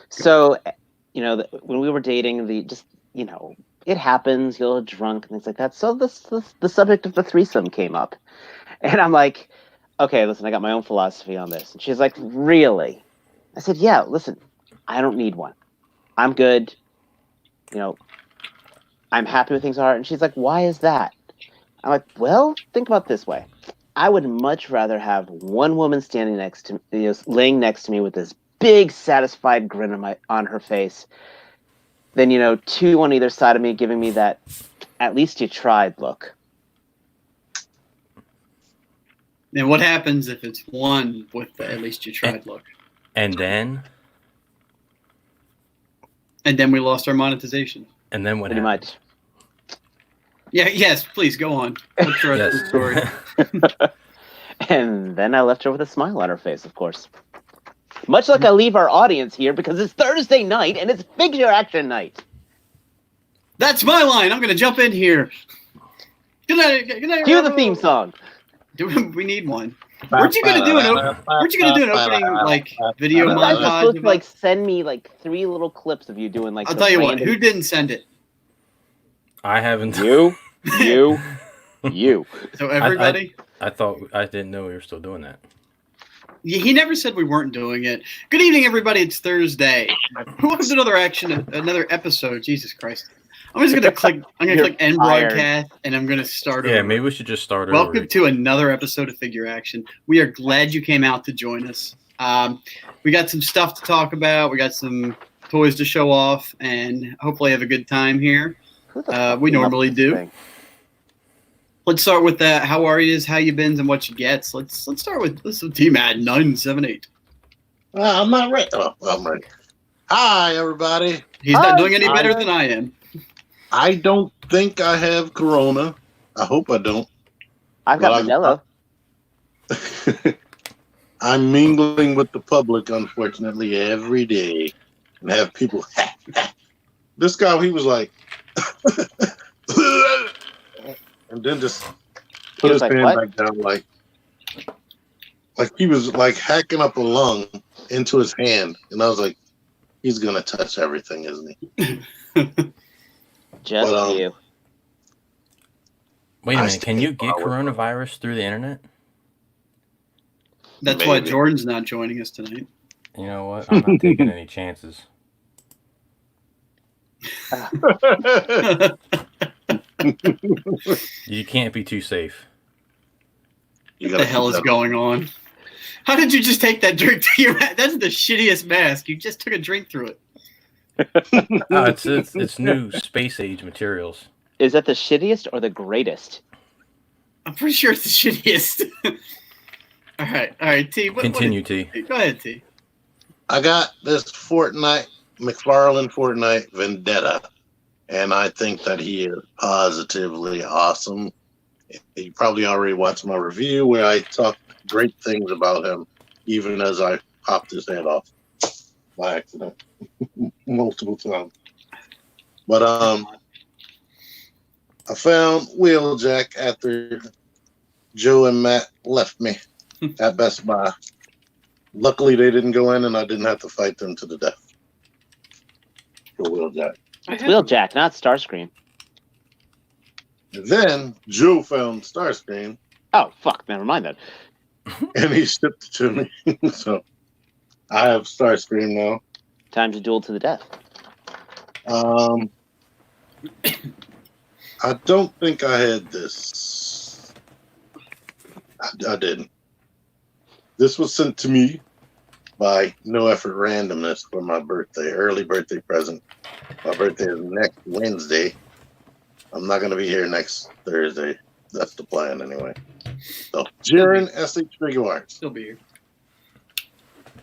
So, when we were dating, it happens. You'll get drunk and things like that. So the subject of the threesome came up, and I'm like, okay, listen, I got my own philosophy on this. And she's like, really? I said, yeah. Listen, I don't need one. I'm good. You know, I'm happy with things are. And she's like, why is that? I'm like, well, think about it this way. I would much rather have one woman standing next to me, laying next to me with this big, satisfied grin on her face than, two on either side of me giving me that at least you tried look. And what happens if it's one with the at least you tried look? And then we lost our monetization. And then what Pretty happened? much. Yeah, yes, please go on. What's the rest of the story? And then I left her with a smile on her face, of course. Much like I leave our audience here because it's Thursday night and it's figure action night. That's my line. I'm going to jump in here. Good night. Good night. Cue the theme song. We need one. Weren't you going to do an opening like video You guys were montage? supposed to like send me like 3 little clips of you doing like. I'll tell you what. Who didn't send it? I haven't. You. So everybody. I thought I didn't know we were still doing that. He never said we weren't doing it. Good evening, everybody. It's Thursday. Welcome to another episode. Jesus Christ. I'm just gonna click. I'm gonna click end broadcast, and I'm gonna start. Yeah, over. maybe we should just start over. Welcome to another episode of Figure Action. We are glad you came out to join us. We got some stuff to talk about. We got some toys to show off, and hopefully have a good time here. We normally do. Let's start with that. How are you? How you been? And what you gets. Let's start with T-Mad 978. I'm not ready. Oh, I'm ready. Hi, everybody. He's not doing any better than I am. I don't think I have corona. I hope I don't. I've got Modelo. I'm mingling with the public, unfortunately, every day. And have people... This guy, he was like... and then just put his hand back down like he was like hacking up a lung into his hand. And I was like, he's going to touch everything, isn't he? Just you. Wait a minute. Can you get coronavirus through the internet? That's why Jordan's not joining us tonight. You know what? I'm not taking any chances. You can't be too safe. What the hell is going on? How did you just take that drink to your head? That's the shittiest mask. You just took a drink through it. It's new space age materials. Is that the shittiest or the greatest? I'm pretty sure it's the shittiest. All right, T. Continue, T. Go ahead, T. I got this McFarlane Fortnite Vendetta, and I think that he is positively awesome. You probably already watched my review where I talked great things about him, even as I popped his head off by accident multiple times. But I found Wheeljack after Joe and Matt left me at Best Buy. Luckily, they didn't go in, and I didn't have to fight them to the death. For Wheeljack. It's Wheeljack, not Starscream. And then Joe found Starscream. Oh, fuck. Never mind that. And he shipped it to me. So I have Starscream now. Time to duel to the death. I don't think I had this. I didn't. This was sent to me by No Effort Randomness for my birthday, early birthday present. My birthday is next Wednesday. I'm not going to be here next Thursday. That's the plan anyway. So, Jiren SH Figure Arts. Still be here.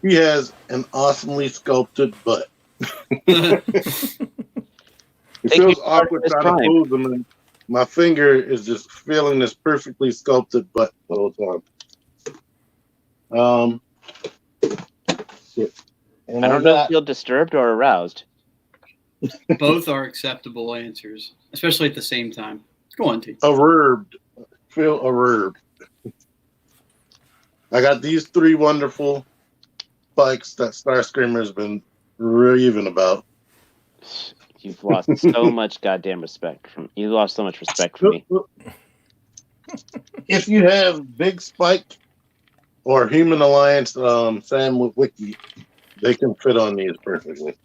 He has an awesomely sculpted butt. It feels awkward trying to pose him, and my finger is just feeling this perfectly sculpted butt the whole time. Shit. And I don't know if you feel disturbed or aroused. Both are acceptable answers, especially at the same time. Go on, T. Averb. Feel averb. I got these 3 wonderful bikes that Starscreamer has been raving about. You've lost so much goddamn respect from. You lost so much respect from me. If you have Big Spike or Human Alliance Sam Wiki, they can fit on these perfectly.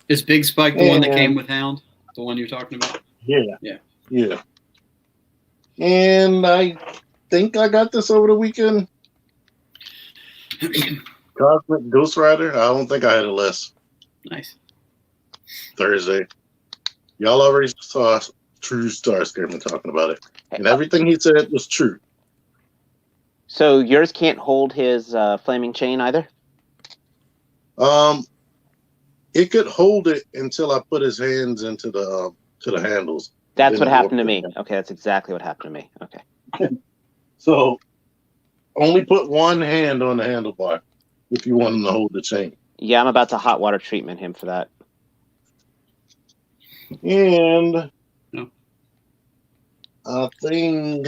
Is Big Spike the one that Yeah. came with Hound? The one you're talking about? Yeah. And I think I got this over the weekend. Cosmic Ghost Rider. I don't think I had it last Nice. Thursday. Y'all already saw True Starscream talking about it. And everything he said was true. So yours can't hold his flaming chain either? It could hold it until I put his hands into the handles. That's Then what it happened to warped me. Okay, that's exactly what happened to me. Okay. So only put one hand on the handlebar if you want him to hold the chain. Yeah, I'm about to hot water treatment him for that. And No. I think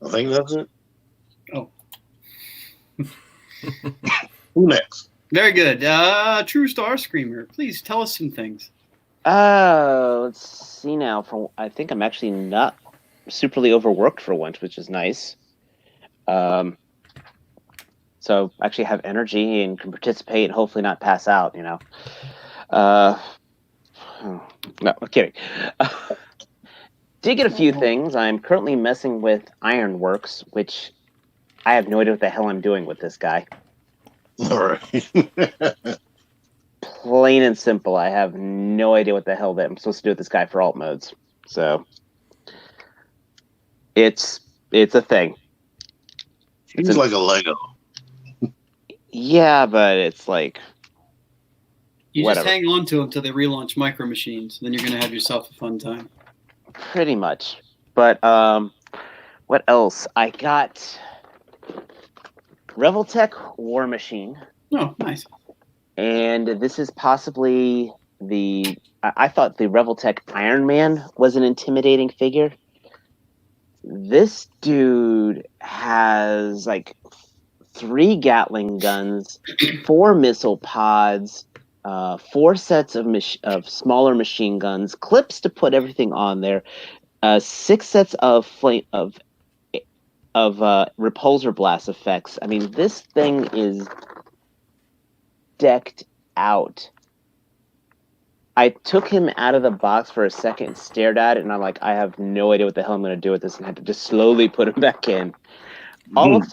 that's it. Oh. Who next? Very good. True Star Screamer, please tell us some things. Let's see now. I think I'm actually not superly overworked for once, which is nice. So I actually have energy and can participate and hopefully not pass out, you know. No, I'm kidding. Did get a few things. I'm currently messing with Ironworks, which I have no idea what the hell I'm doing with this guy. All right. Plain and simple. I have no idea what the hell that I'm supposed to do with this guy for alt modes. So it's a thing. He's like a Lego. Yeah, but it's like You whatever. just hang on to them until they relaunch Micro Machines. Then you're going to have yourself a fun time. Pretty much. But what else? I got Revoltech War Machine. Oh, nice. And this is possibly I thought the Revoltech Iron Man was an intimidating figure. This dude has like 3 Gatling guns, 4 missile pods, 4 sets of smaller machine guns, clips to put everything on there, 6 sets of repulsor blast effects. I mean, this thing is decked out. I took him out of the box for a second and stared at it, and I'm like, I have no idea what the hell I'm going to do with this, and I had to just slowly put him back in.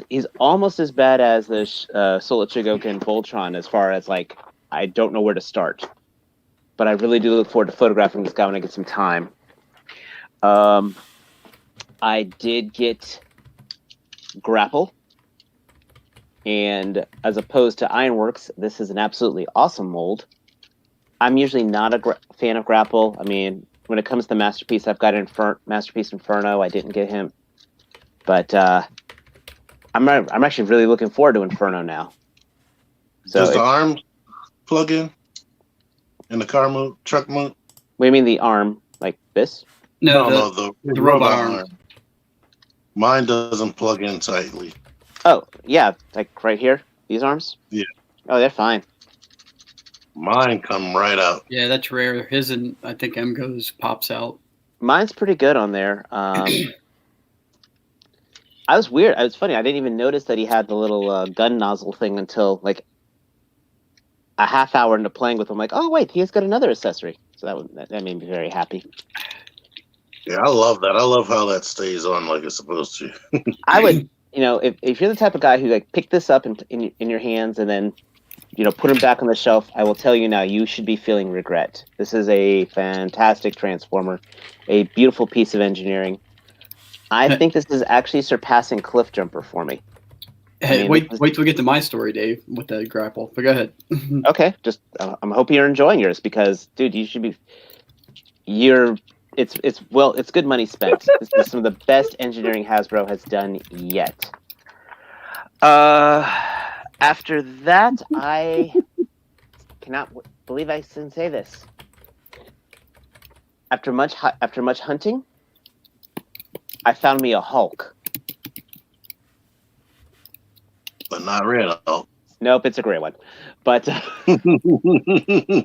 He's almost as bad as the Solar Chigokin Voltron as far as, like, I don't know where to start. But I really do look forward to photographing this guy when I get some time. I did get Grapple. And as opposed to Ironworks, this is an absolutely awesome mold. I'm usually not a fan of Grapple. I mean, when it comes to Masterpiece, I've got Masterpiece Inferno. I didn't get him. But I'm actually really looking forward to Inferno now. So Does the arm plug in the car mode, truck mode? What do you mean the arm? Like this? No, the robot arm. Mine doesn't plug in tightly. Oh, yeah, like right here? These arms? Yeah. Oh, they're fine. Mine come right out. Yeah, that's rare. His and I think Emgo's pops out. Mine's pretty good on there. I was weird. It was funny. I didn't even notice that he had the little gun nozzle thing until like a half hour into playing with him. Like, oh wait, he's got another accessory. So that made me very happy. Yeah, I love that. I love how that stays on like it's supposed to. I would, if you're the type of guy who like pick this up in your hands and then, put him back on the shelf, I will tell you now, you should be feeling regret. This is a fantastic transformer, a beautiful piece of engineering. I think this is actually surpassing Cliff Jumper for me. Hey, wait till we get to my story, Dave, with the grapple. But go ahead. Okay, just I'm hoping you're enjoying yours because, dude, you should be. It's good money spent. This is some of the best engineering Hasbro has done yet. After that, I cannot believe I can say this. After much hunting, I found me a Hulk. But not red Hulk. Nope, it's a gray one. But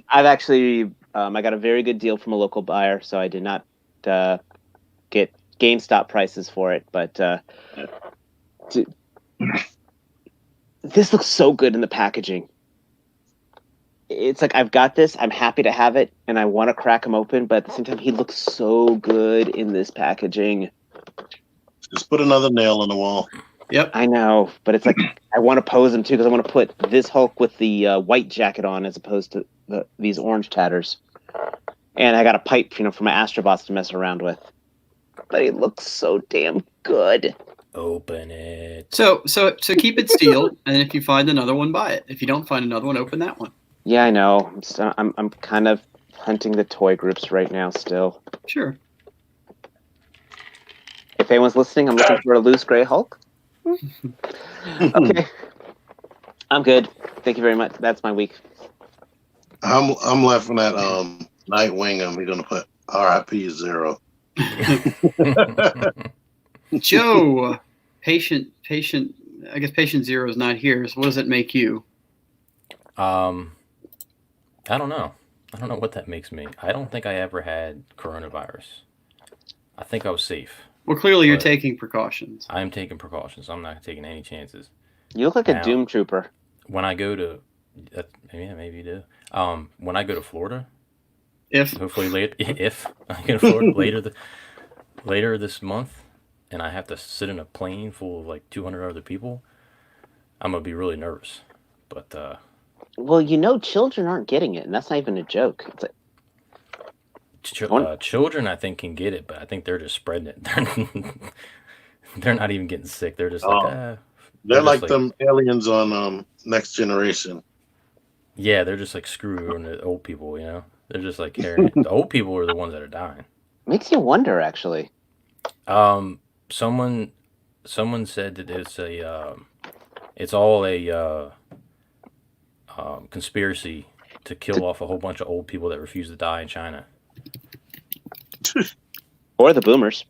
I've actually I got a very good deal from a local buyer, so I did not get GameStop prices for it. But this looks so good in the packaging. It's like, I've got this, I'm happy to have it, and I want to crack him open, but at the same time, he looks so good in this packaging. Just put another nail in the wall. Yep. I know, but it's like, I want to pose him too, because I want to put this Hulk with the white jacket on as opposed to these orange tatters. And I got a pipe, for my Astrobots to mess around with. But he looks so damn good. Open it. So keep it sealed, and if you find another one, buy it. If you don't find another one, open that one. Yeah, I know. I'm kind of hunting the toy groups right now still. Sure. If anyone's listening, I'm looking for a loose gray Hulk. Okay. I'm good. Thank you very much. That's my week. I'm laughing at Nightwing, and we're gonna put RIP 0. Joe, patient. I guess patient 0 is not here. So what does it make you? I don't know. I don't know what that makes me. I don't think I ever had coronavirus. I think I was safe. Well, clearly you're But- taking precautions. I am taking precautions. I'm not taking any chances. You look like Now- a Doom Trooper. When I go to, maybe you do. When I go to Florida, If hopefully later, if I go to Florida later this month, and I have to sit in a plane full of like 200 other people, I'm gonna be really nervous. But Well, children aren't getting it, and that's not even a joke. It's like, children, I think, can get it, but I think they're just spreading it. They're not even getting sick. They're just like, They're just like like- them aliens on Next Generation. yeah, they're just like screwing the old people. They're just like carrying it. The old people are the ones that are dying. makes you wonder, actually. Someone said that it's all a conspiracy to kill off a whole bunch of old people that refuse to die in China. Or the boomers.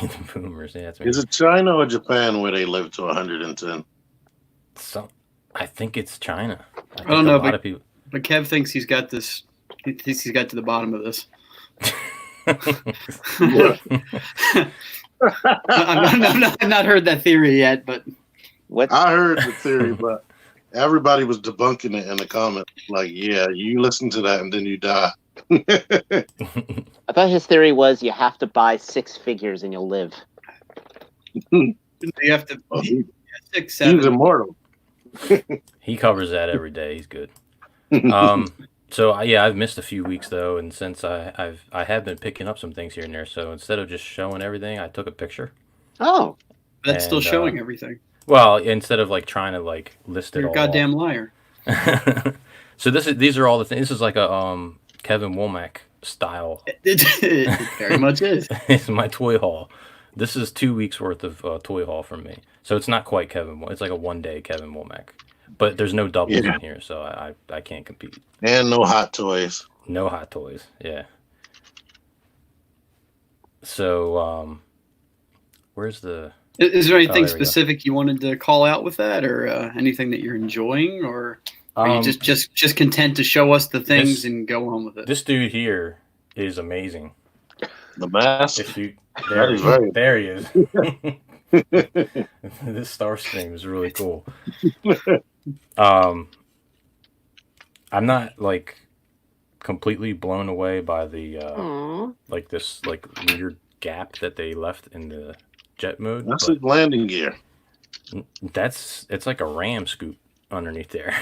The boomers, yeah, that's me. Is it China or Japan where they live to 110? I think it's China. I don't know, A lot of people. but Kev thinks he's got this. He thinks he's got to the bottom of this. I've not heard that theory yet, but What? I heard the theory, but everybody was debunking it in the comments. Like, yeah, you listen to that and then you die. I thought his theory was you have to buy 6 figures and you'll live. you have to Oh, 6, 7. he's immortal. He covers that every day. He's good. So I've missed a few weeks though, and since I have been picking up some things here and there. So instead of just showing everything, I took a picture. Oh, That's still and, showing everything. Well, instead of like trying to like list it You're a all. goddamn liar. So these are all the things. This is like a Kevin Womack style. It very much is. It's my toy haul. This is 2 weeks worth of toy haul from me. So it's not quite Kevin. It's like a 1-day Kevin Womack. But there's no doubles Yeah. in here, so I can't compete. And no hot toys. No hot toys. Yeah. So where's the? Is there anything there we go. specific you wanted to call out with that, or anything that you're enjoying, or are you just content to show us the things this- and go on with it? This dude here is amazing. The mask. If you That is very- there he is. This Starscream is really cool. I'm not like completely blown away by the Aw. like this like weird gap that they left in the jet mode. That's but his landing gear. it's like a ram scoop underneath there.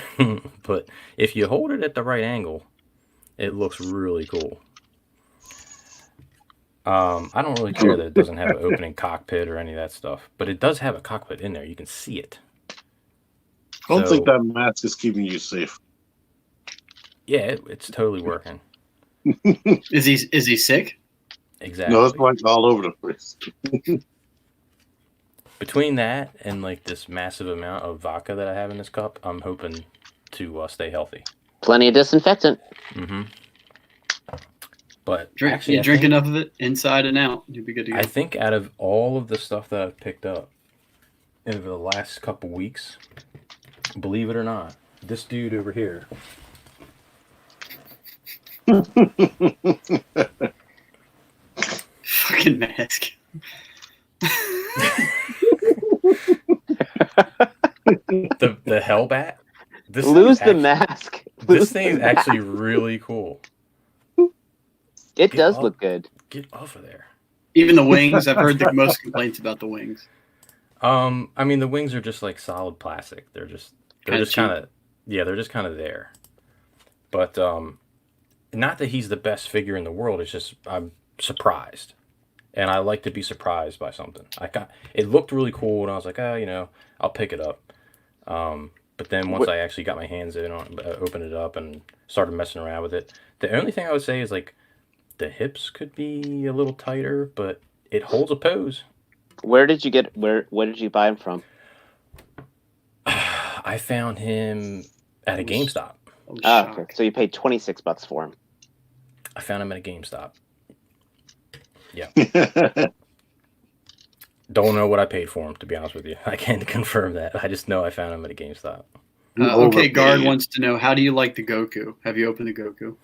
But if you hold it at the right angle, it looks really cool. I don't really care that it doesn't have an opening cockpit or any of that stuff, but it does have a cockpit in there. You can see it. I don't So- think that mask is keeping you safe. Yeah, it's totally working. Is he sick? Exactly. No, it's like all over the place. Between that and like this massive amount of vodka that I have in this cup, I'm hoping to stay healthy. Plenty of disinfectant. Mm-hmm. But Drink, actually, you I drink think- enough of it inside and out, you'll be good to go. I think out of all of the stuff that I've picked up over the last couple weeks, believe it or not, this dude over here. Fucking mask. The Hellbat. This Lose thing the actually- mask. This Lose thing is the actually mask. really cool. It Get does off- look good. Get off of there. Even the wings. I've heard the most complaints about the wings. I mean, the wings are just like solid plastic. They're just Kinda kind of they're just kind of there. But not that he's the best figure in the world. It's just I'm surprised, and I like to be surprised by something. It looked really cool, and I was like, I'll pick it up. But then once I actually got my hands in on, opened it up and started messing around with it, the only thing I would say is like the hips could be a little tighter, but it holds a pose. Where did you buy him from? I found him at a GameStop. Oh, Ah, shock. okay. So you paid $26 for him. I found him at a GameStop. Don't know what I paid for him, to be honest with you. I can't confirm that. I just know I found him at a GameStop. Okay, Guard Overpaid. wants to know, how do you like the Goku? Have you opened the Goku?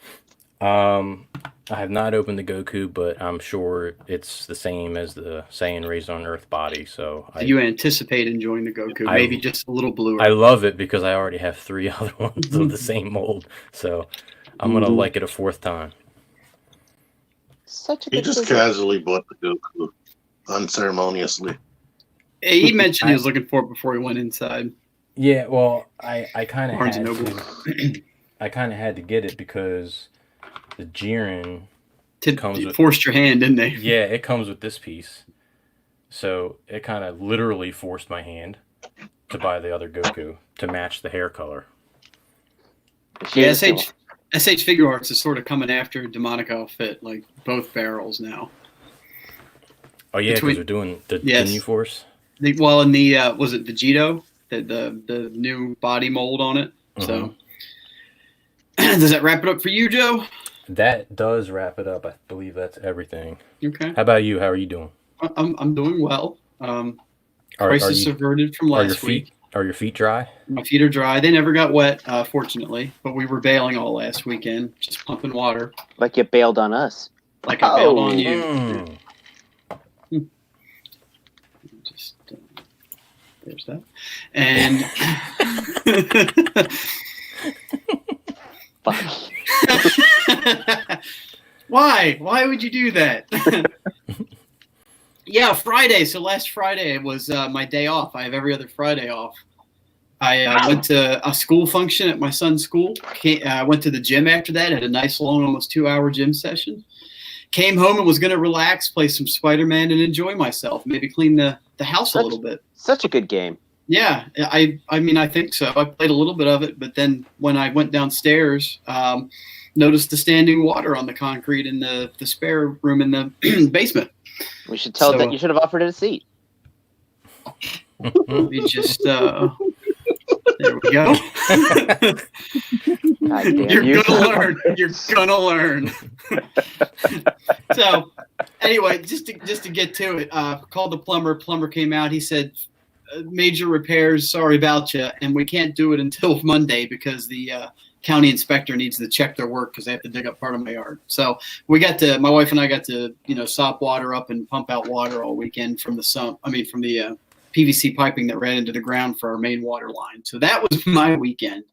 I have not opened the Goku, but I'm sure it's the same as the Saiyan Raised on Earth body. So Do you anticipate enjoying the Goku? I- Maybe just a little bluer. I love it because I already have 3 other ones of the same mold. So I'm going to Mhm. like it a 4th time. Such a He good just figure. casually bought the Goku unceremoniously. He mentioned he was looking for it before he went inside. Yeah, well, I kind of Barnes had and Noble. to, I kind of had to get it because the Jiren, comes with- Forced your hand, didn't they? yeah, it comes with this piece. So it kind of literally forced my hand to buy the other Goku to match the hair color. Yeah, SH Figure Arts is sort of coming after Demonic Outfit, like both barrels now. Oh yeah, because Between- they're doing the Yes. new Force. Well, in the was it Vegito, the new body mold on it. So does that wrap it up for you, Joe? That does wrap it up. I believe that's everything. Okay, How about you? How are you doing? I'm doing well. Are Crisis averted from your last feet week. are your feet dry? My feet are dry. They never got wet, fortunately, but we were bailing all last weekend, just pumping water, Like you bailed on us. like I bailed Oh. on you. Mm. Just there's that, and Fuck. why would you do that? Yeah, Friday. So last Friday was my day off. I have every other Friday off. I went to a school function at my son's school. I went to the gym after that. Had a nice long, almost 2-hour gym session. Came home and was going to relax, play some Spider-Man, and enjoy myself. Maybe clean the house a little bit. Such a good game. Yeah, I mean, I think so. I played a little bit of it, but then when I went downstairs, noticed the standing water on the concrete in the spare room in the basement. We should tell So, that you should have offered it a seat. We just there we go. God damn You're you. gonna learn. You're gonna learn. So, anyway, just to get to it, called the plumber. Plumber came out. He said, "Major repairs. Sorry about you, and we can't do it until Monday because the county inspector needs to check their work because they have to dig up part of my yard." So my wife and I got to sop water up and pump out water all weekend from the sump. I mean, from the PVC piping that ran into the ground for our main water line. So that was my weekend.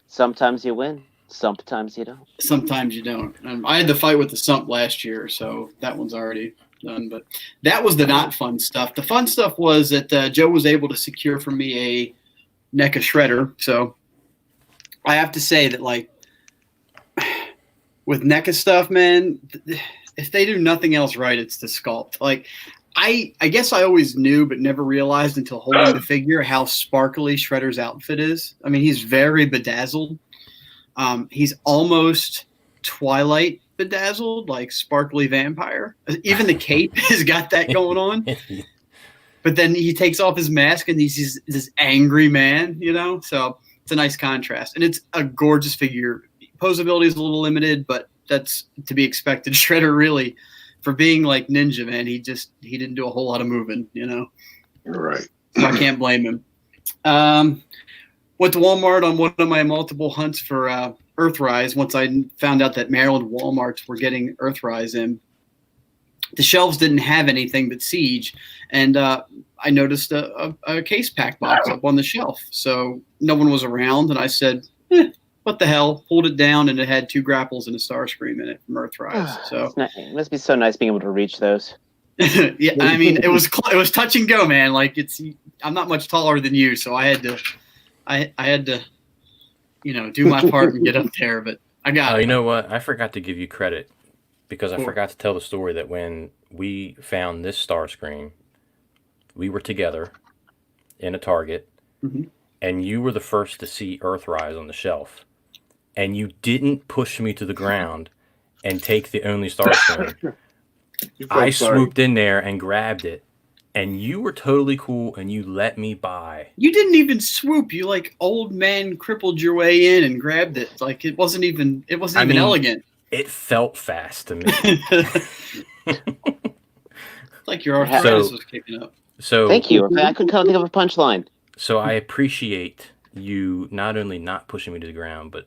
Sometimes you win. Sometimes you don't. Sometimes you don't. I had the fight with the sump last year, so that one's already done. But that was the not fun stuff. The fun stuff was that Joe was able to secure for me a NECA shredder. So I have to say that, like, with NECA stuff, man, if they do nothing else right, it's the sculpt. Like, I guess I always knew but never realized until holding the figure how sparkly Shredder's outfit is. I mean, he's very bedazzled. He's almost Twilight bedazzled, like sparkly vampire. Even the cape has got that going on. But then he takes off his mask and he's this angry man, So it's a nice contrast. And it's a gorgeous figure. Posability is a little limited, but that's to be expected. Shredder really, for being like Ninja, man, he didn't do a whole lot of moving, Right. So I can't blame him. Went to Walmart on one of my multiple hunts for Earthrise. Once I found out that Maryland Walmarts were getting Earthrise in, the shelves didn't have anything but Siege, and I noticed a case pack box up on the shelf. So no one was around, and I said, what the hell? Pulled it down, and it had 2 grapples and a Starscream in it from Earthrise. So It must be so nice being able to reach those. yeah, I mean, it was touch and go, man. Like I'm not much taller than you, so I had to, do my part and get up there. But I got Oh, it. you know what? I forgot to give you credit because I forgot to tell the story that when we found this Starscream, we were together in a Target, Mhm. and you were the first to see Earthrise on the shelf, and you didn't push me to the ground and take the only Starscream. You I felt sorry. swooped in there and grabbed it, and you were totally cool, and you let me by. You didn't even swoop. You like old man crippled your way in and grabbed it. Like it wasn't even mean, elegant. It felt fast to me. Like your arthritis was kicking up. So Thank you. I couldn't think of a punchline. So I appreciate you not only not pushing me to the ground, but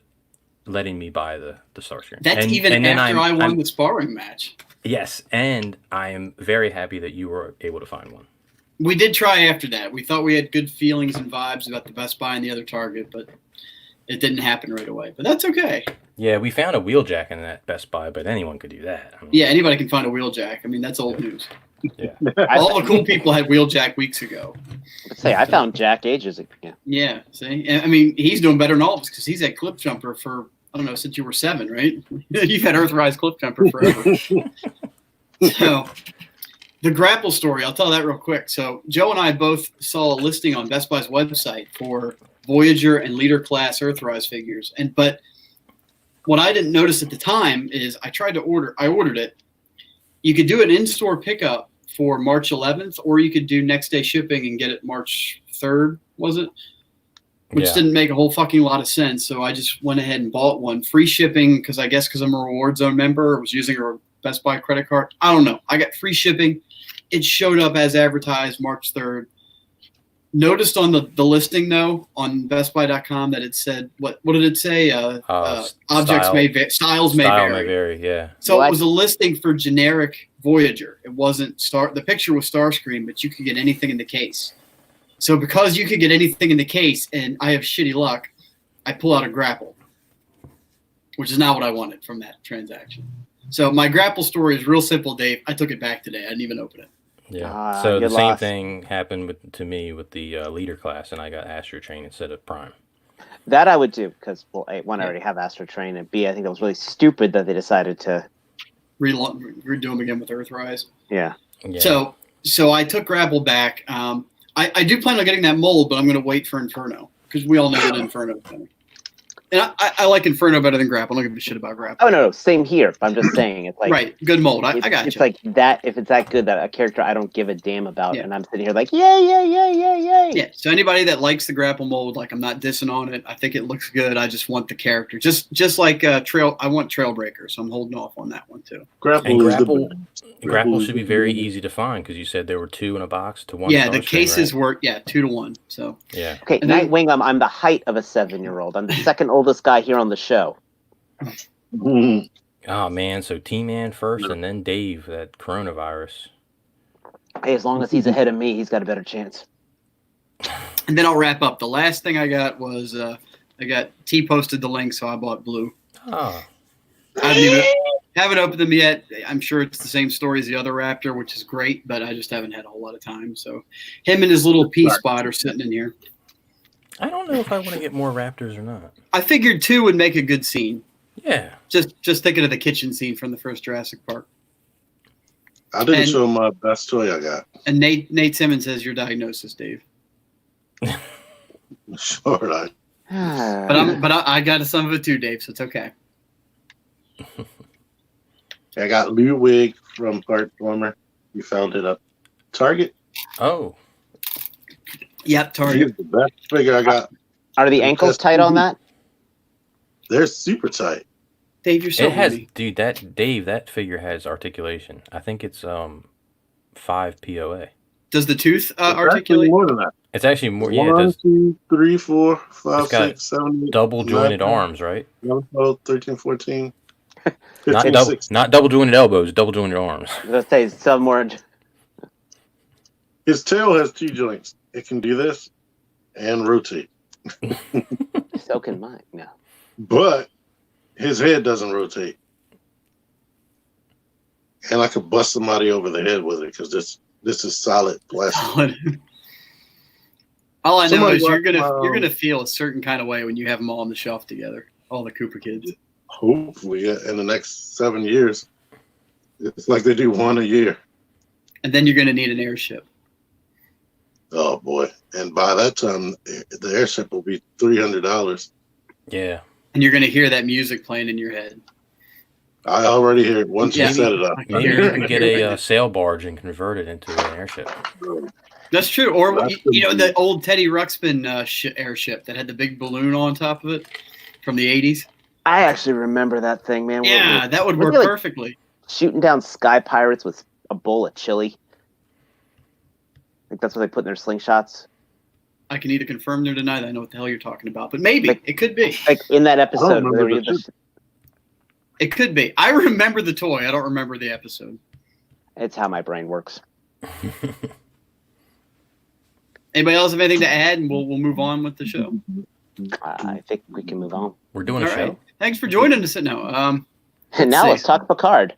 letting me buy the Starscream. That's and, even and then after I won I'm- the sparring match. Yes, and I am very happy that you were able to find one. We did try after that. We thought we had good feelings and vibes about the Best Buy and the other Target, but it didn't happen right away. But that's okay. Yeah, we found a Wheeljack in that Best Buy, but anyone could do that. I mean, Yeah, anybody can find a Wheeljack. I mean, that's old news. Yeah. All the cool people had Wheeljack weeks ago. Let's say I found Jack ages ago. Yeah. Yeah, see? And, I mean, he's doing better than all of us because he's had Clip Jumper for, I don't know, since you were 7, right? You've had Earthrise Clip Jumper forever. So, the grapple story, I'll tell that real quick. So, Joe and I both saw a listing on Best Buy's website for Voyager and Leader class Earthrise figures. But what I didn't notice at the time is I ordered it. You could do an in-store pickup for March 11th, or you could do next day shipping and get it March 3rd, was it? Which Yeah. didn't make a whole fucking lot of sense. So I just went ahead and bought one. Free shipping, because I'm a Reward Zone member. I was using a Best Buy credit card. I don't know. I got free shipping. It showed up as advertised March 3rd. Noticed on the listing, though, on BestBuy.com that it said, what did it say? Objects style- may vary. Styles may Style vary. may vary, yeah. So Well, it was a listing for generic Voyager. It wasn't the picture was Starscream, but you could get anything in the case. So because you could get anything in the case, and I have shitty luck, I pull out a grapple, which is not what I wanted from that transaction. So my grapple story is real simple, Dave. I took it back today. I didn't even open it. Yeah. So you the same lost. thing happened to me with the Leader class, and I got Astro Train instead of Prime. That I would do because, well, A, one, I already have Astro Train, and B, I think that was really stupid that they decided to. Redo them again with Earthrise. Yeah. Yeah. So I took grapple back. I do plan on getting that mold, but I'm going to wait for Inferno because we all know that Inferno is coming. And I like Inferno better than grapple. I don't give a shit about grapple. Oh no, same here. But I'm just saying it's like Right, good mold. I it's, got it's you. like that. If it's that good, that a character I don't give a damn about, Yeah. and I'm sitting here like, yay. Yeah. So anybody that likes the grapple mold, like I'm not dissing on it. I think it looks good. I just want the character, just like Trail. I want Trailbreaker, so I'm holding off on that one too. Grapple And is the grapple, best. grapple is should be the very best. easy to find because you said there were 2 in a box to 1. Yeah, the Starscream, cases right? were 2-1. So Yeah. Okay, And then- Nightwing. I'm the height of a 7-year-old. I'm the second oldest guy here on the show. Mhm. Oh man, so T-Man first, and then Dave. That coronavirus. Hey, as long as he's ahead of me, he's got a better chance. and then I'll wrap up. The last thing I got was I got T posted the link, so I bought Blue. Oh, I haven't opened them yet. I'm sure it's the same story as the other Raptor, which is great, but I just haven't had a whole lot of time. So him and his little pea spot are sitting in here. I don't know if I want to get more Raptors or not. I figured 2 would make a good scene. Yeah. Just thinking of the kitchen scene from the first Jurassic Park. I didn't And- show my best toy I got. And Nate Simmons has your diagnosis, Dave. Sure, I. But I got some of it too, Dave. So it's okay. I got Ludwig from Heartwarmer. You found it up Target. Oh, Yep, He's Target. the best figure I got. Are the ankles tight on that? They're super tight. Dave, you're so it has, funny. dude. That figure has articulation. I think it's 5 POA. Does the tooth It's actually articulate? more than that. It's actually more. Yeah, it 1, does 2, 3, 4, 5, It's got 6, 7, 8, double 9, jointed 10, arms, right? 11, 12, 13, 14, Not 15, double, 16. not double jointed elbows, double jointed arms. I was gonna say some more. His tail has 2 joints. It can do this and rotate. So can mine. No. But his head doesn't rotate. And I could bust somebody over the head with it because this is solid plastic. All I know Somebody is you're watch, gonna feel a certain kind of way when you have them all on the shelf together, all the Cooper kids. Hopefully, in the next 7 years, it's like they do 1 a year. And then you're gonna need an airship. Oh boy! And by that time, the airship will be $300. Yeah. And you're gonna hear that music playing in your head. I already hear it once you Yeah. set it up. Maybe you can get a sail barge and convert it into an airship. That's true. Or That's you know the old Teddy Ruxpin airship that had the big balloon on top of it from the 80s. I actually remember that thing, man. Yeah, that would we're work like- perfectly. Shooting down sky pirates with a bowl of chili. I think that's what they put in their slingshots. I can either confirm or deny that I know what the hell you're talking about, but maybe Like- it could be. Like in that episode remember where they the were chip. It could be. I remember the toy. I don't remember the episode. it's how my brain works. Anybody else have anything to add, and we'll move on with the show. I think we can move on. We're doing a All show. right. Thanks for joining us. No, And now see. let's talk Picard.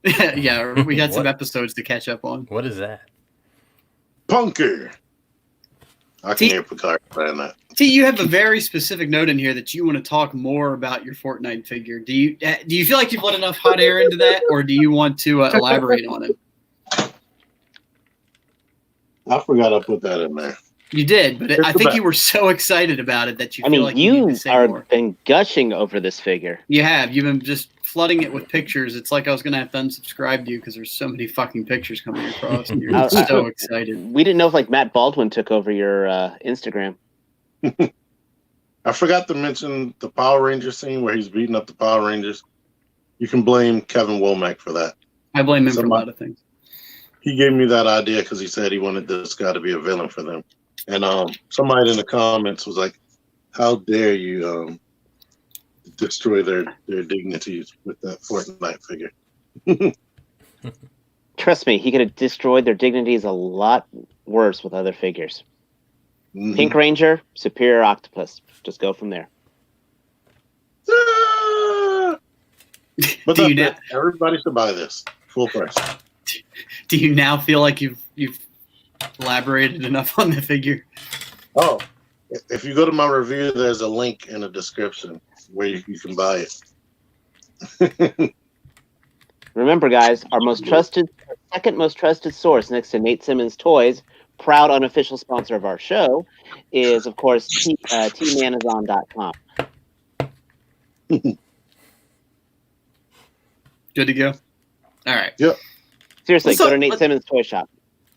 yeah, we got some What? episodes to catch up on. What is that? Punker. I can See- hear Picard saying that. T, you have a very specific note in here that you want to talk more about your Fortnite figure. Do you feel like you've let enough hot air into that, or do you want to elaborate on it? I forgot I put that in there. You did, but I think you were so excited about it that you I feel mean, like you need you to say are more. been gushing over this figure. You have. You've been just flooding it with pictures. It's like I was going to have to unsubscribe to you because there's so many fucking pictures coming across. And you're so excited. We didn't know if like Matt Baldwin took over your Instagram. I forgot to mention the Power Ranger scene where he's beating up the Power Rangers. You can blame Kevin Womack for that. I blame him for a Somebody- lot of things. He gave me that idea because he said he wanted this guy to be a villain for them. And somebody in the comments was like, "How dare you destroy their dignities with that Fortnite figure?" Trust me, he could have destroyed their dignities a lot worse with other figures. Mhm. Pink Ranger, Superior Octopus. Just go from there. Ah! But Do you that's it. Everybody should buy this full price. Do you now feel like you've elaborated enough on the figure? Oh, if you go to my review, there's a link in the description where you can buy it. Remember, guys, our second most trusted source next to Nate Simmons Toys, proud unofficial sponsor of our show, is, of course, teamanazon.com. Good to go? All right. Seriously, Let's go talk- to Nate Simmons Toy Shop.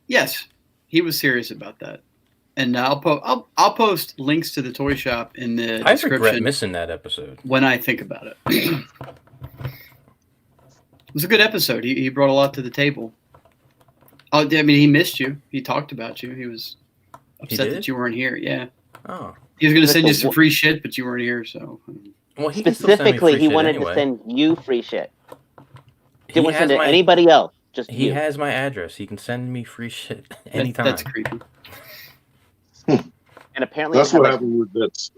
Yes, he was serious about that. And I'll post links to the toy shop in the I regret description missing that episode. when I think about it. It was a good episode. He brought a lot to the table. Oh, I mean, he missed you. He talked about you. He was upset did? that you weren't here. Yeah. Oh. He was going to That's send you a- some free shit, but you weren't here, so. Well, he can still send me Specifically, free he shit wanted anyway. to send you free shit. He Didn't want to has send it to my- anybody else. Just He you. has my address. He can send me free shit anytime. That's creepy. And apparently, That's it had, what like, happened with this.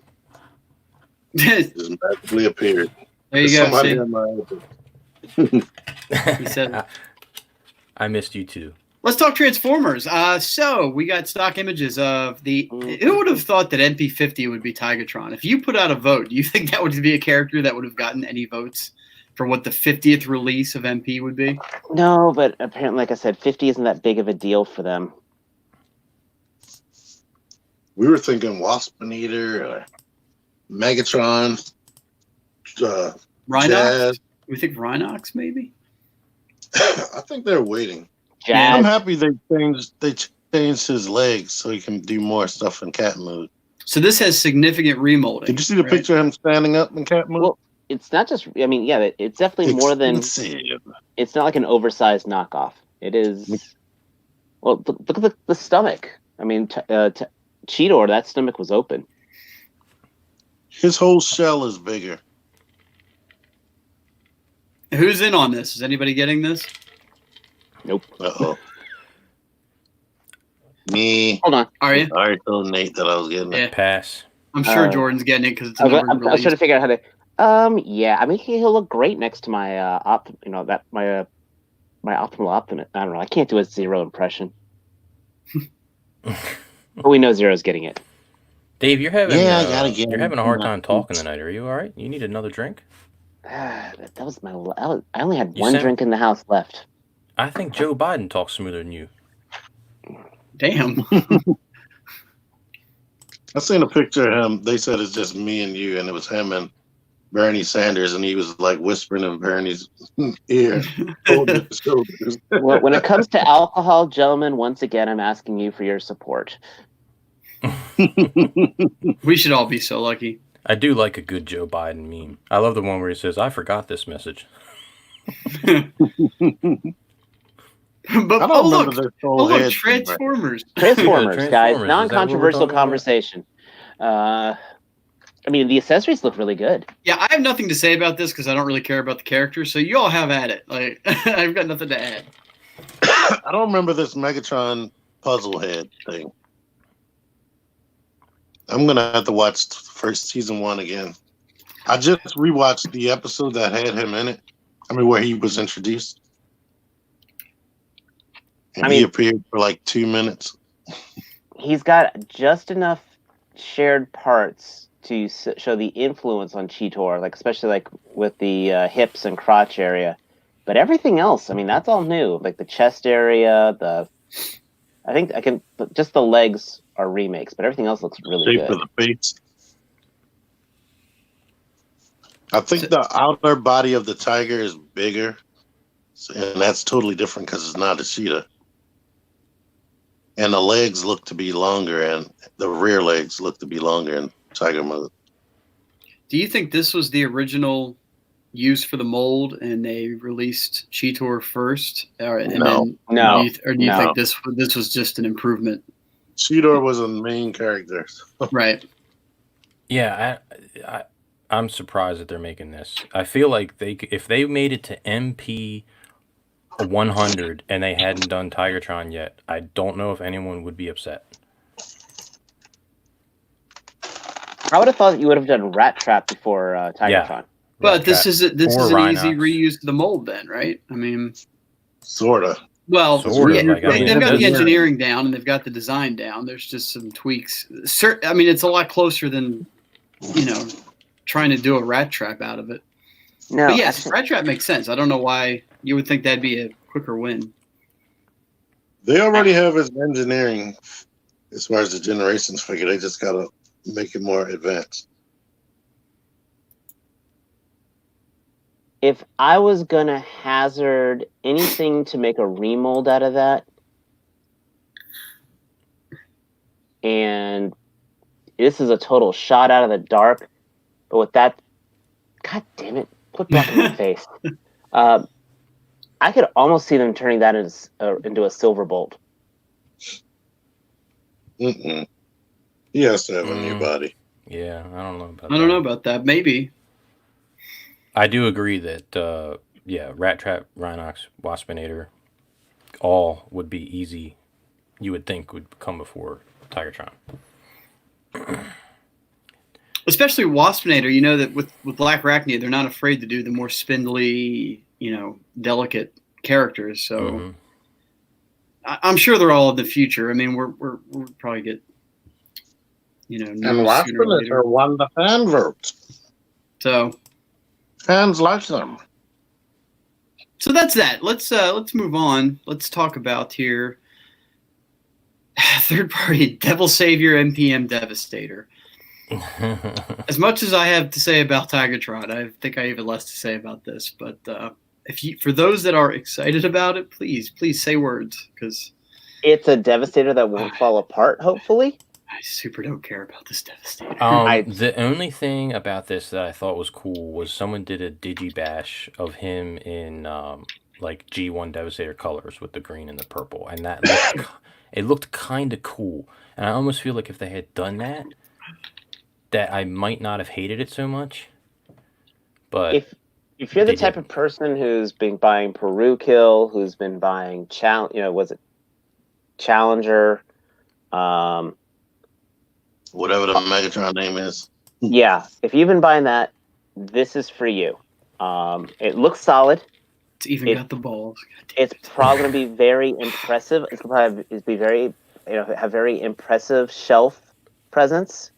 There Just magically appeared. you go. Somebody See? had my address. He said- I missed you too. Let's talk Transformers. So we got stock images of the. Who would have thought that MP50 would be Tigatron? If you put out a vote, do you think that would be a character that would have gotten any votes for what the 50th release of MP would be? no, but apparently, like I said, 50 isn't that big of a deal for them. We were thinking Wasp Eater or Megatron, Rhinox? Jazz. We think Rhinox, maybe? I think they're waiting. Yeah, I'm Jazz. happy they changed his legs so he can do more stuff in cat mode. So this has significant remolding. Did you see the right? picture of him standing up in cat mode? Well, it's not just. I mean, yeah, it's definitely more than. Expensive. It's not like an oversized knockoff. It is. Well, look at the stomach. I mean, Cheetor, that stomach was open. His whole shell is bigger. Who's in on this? Is anybody getting this? Nope. Uh-oh. Me. Hold on. Are you? I already told Nate that I was getting it. Yeah. Pass. I'm sure Uh, Jordan's getting it because it's a I was numbered trying to release. figure out how to. Yeah. I mean, he'll look great next to my my Optimal Optimus. I don't know. I can't do a Zero impression, but we know Zero's getting it. Dave, you're having Yeah, I gotta get you're him having a hard from time that talking beach. tonight. Are you all right? You need another drink? That was I only had You one sound- drink in the house left. I think Joe Biden talks smoother than you. Damn. I seen a picture of him. They said it's just me and you, and it was him and Bernie Sanders, and he was like whispering in Bernie's ear, holding his shoulders. Well, when it comes to alcohol, gentlemen, once again, I'm asking you for your support. We should all be so lucky. I do like a good Joe Biden meme. I love the one where he says, "I forgot this message." But I don't oh remember look, this whole head thing, right? Transformers. Transformers, Transformers, guys, is that what we're non-controversial talking about? conversation. I mean, the accessories look really good. Yeah, I have nothing to say about this because I don't really care about the characters. So you all have at it. Like I've got nothing to add. I don't remember this Megatron puzzle head thing. I'm gonna have to watch first season 1 again. I just rewatched the episode that had him in it. I mean, where he was introduced, and I he mean- appeared for like 2 minutes. He's got just enough shared parts to show the influence on Cheetor, like especially like with the hips and crotch area. But everything else, I mean, that's all new. Like the chest area, I think just the legs are remakes, but everything else looks really Shape good. of the face. I think the outer body of the tiger is bigger, and that's totally different because it's not a cheetah. And the legs look to be longer, and the rear legs look to be longer in tiger mode. Do you think this was the original use for the mold, and they released Cheetor first, or No. No. or do you No. think this was just an improvement? Cheetor was a main character. Right. Yeah, I'm surprised that they're making this. I feel like if they made it to MP 100 and they hadn't done Tigertron yet, I don't know if anyone would be upset. I would have thought you would have done Rat Trap before Tigertron. Yeah. But this Rat is an easy Rhinox. reuse of the mold, then, right? I mean, Sorta. well, Sort yeah, of, like, I mean, they've got the that's- engineering down and they've got the design down. There's just some tweaks. I mean, it's a lot closer than trying to do a rat trap out of it. No, But yes, actually- rat trap makes sense. I don't know why you would think that'd be a quicker win. They already have his engineering as far as the generations figure. They just gotta make it more advanced. if I was gonna hazard anything to make a remold out of that, and this is a total shot out of the dark, but with that, god damn it, quit blocking my face. I could almost see them turning that into a silver bolt. Mm-mm. He has to have a new body. Yeah, I don't know about I don't know about that. Maybe. I do agree that, Rat Trap, Rhinox, Waspinator, all would be easy. You would think would come before Tigertron. Especially Waspinator, you know that with Black Arachnia, they're not afraid to do the more spindly, delicate characters. So Mhm. I'm sure they're all in the future. I mean, we'll probably get, news And sooner or Waspinator later. won the fan vote. So Fans like them. that's that. Let's move on. Let's talk about here third party Devil Savior NPM Devastator. As much as I have to say about Tigertron, I think I have less to say about this. But for those that are excited about it, please say words, because It's a Devastator that won't fall apart, hopefully. I super don't care about this Devastator. The only thing about this that I thought was cool was someone did a digibash of him in like G1 Devastator colors with the green and the purple, and that it looked kind of cool. And I almost feel like if they had done that, that I might not have hated it so much. But if you're the they type didn't. of person who's been buying Peru Kill, who's been buying was it Challenger? Whatever the Megatron name is. Yeah, if you've been buying that, this is for you. It looks solid. It's even got the balls. It's probably going to be very impressive. It's going to be very, have very impressive shelf presence.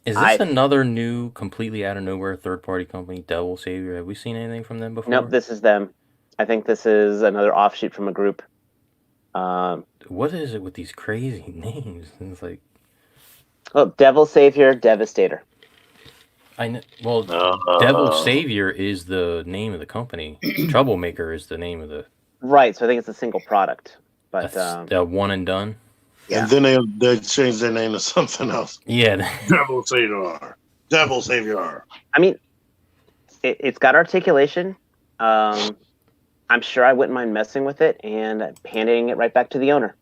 Is this another new, completely out of nowhere third-party company, Devil Savior? Have we seen anything from them before? Nope, this is them. I think this is another offshoot from a group. What is it with these crazy names? It's like, Devil Savior, Devastator. I know. Well, Devil Savior is the name of the company. Troublemaker is the name of the. Right, so I think it's a single product, but one and done. Yeah. And then they changed their name to something else. Yeah. Devil Savior. Devil Savior. I mean, it's got articulation. I'm sure I wouldn't mind messing with it and handing it right back to the owner.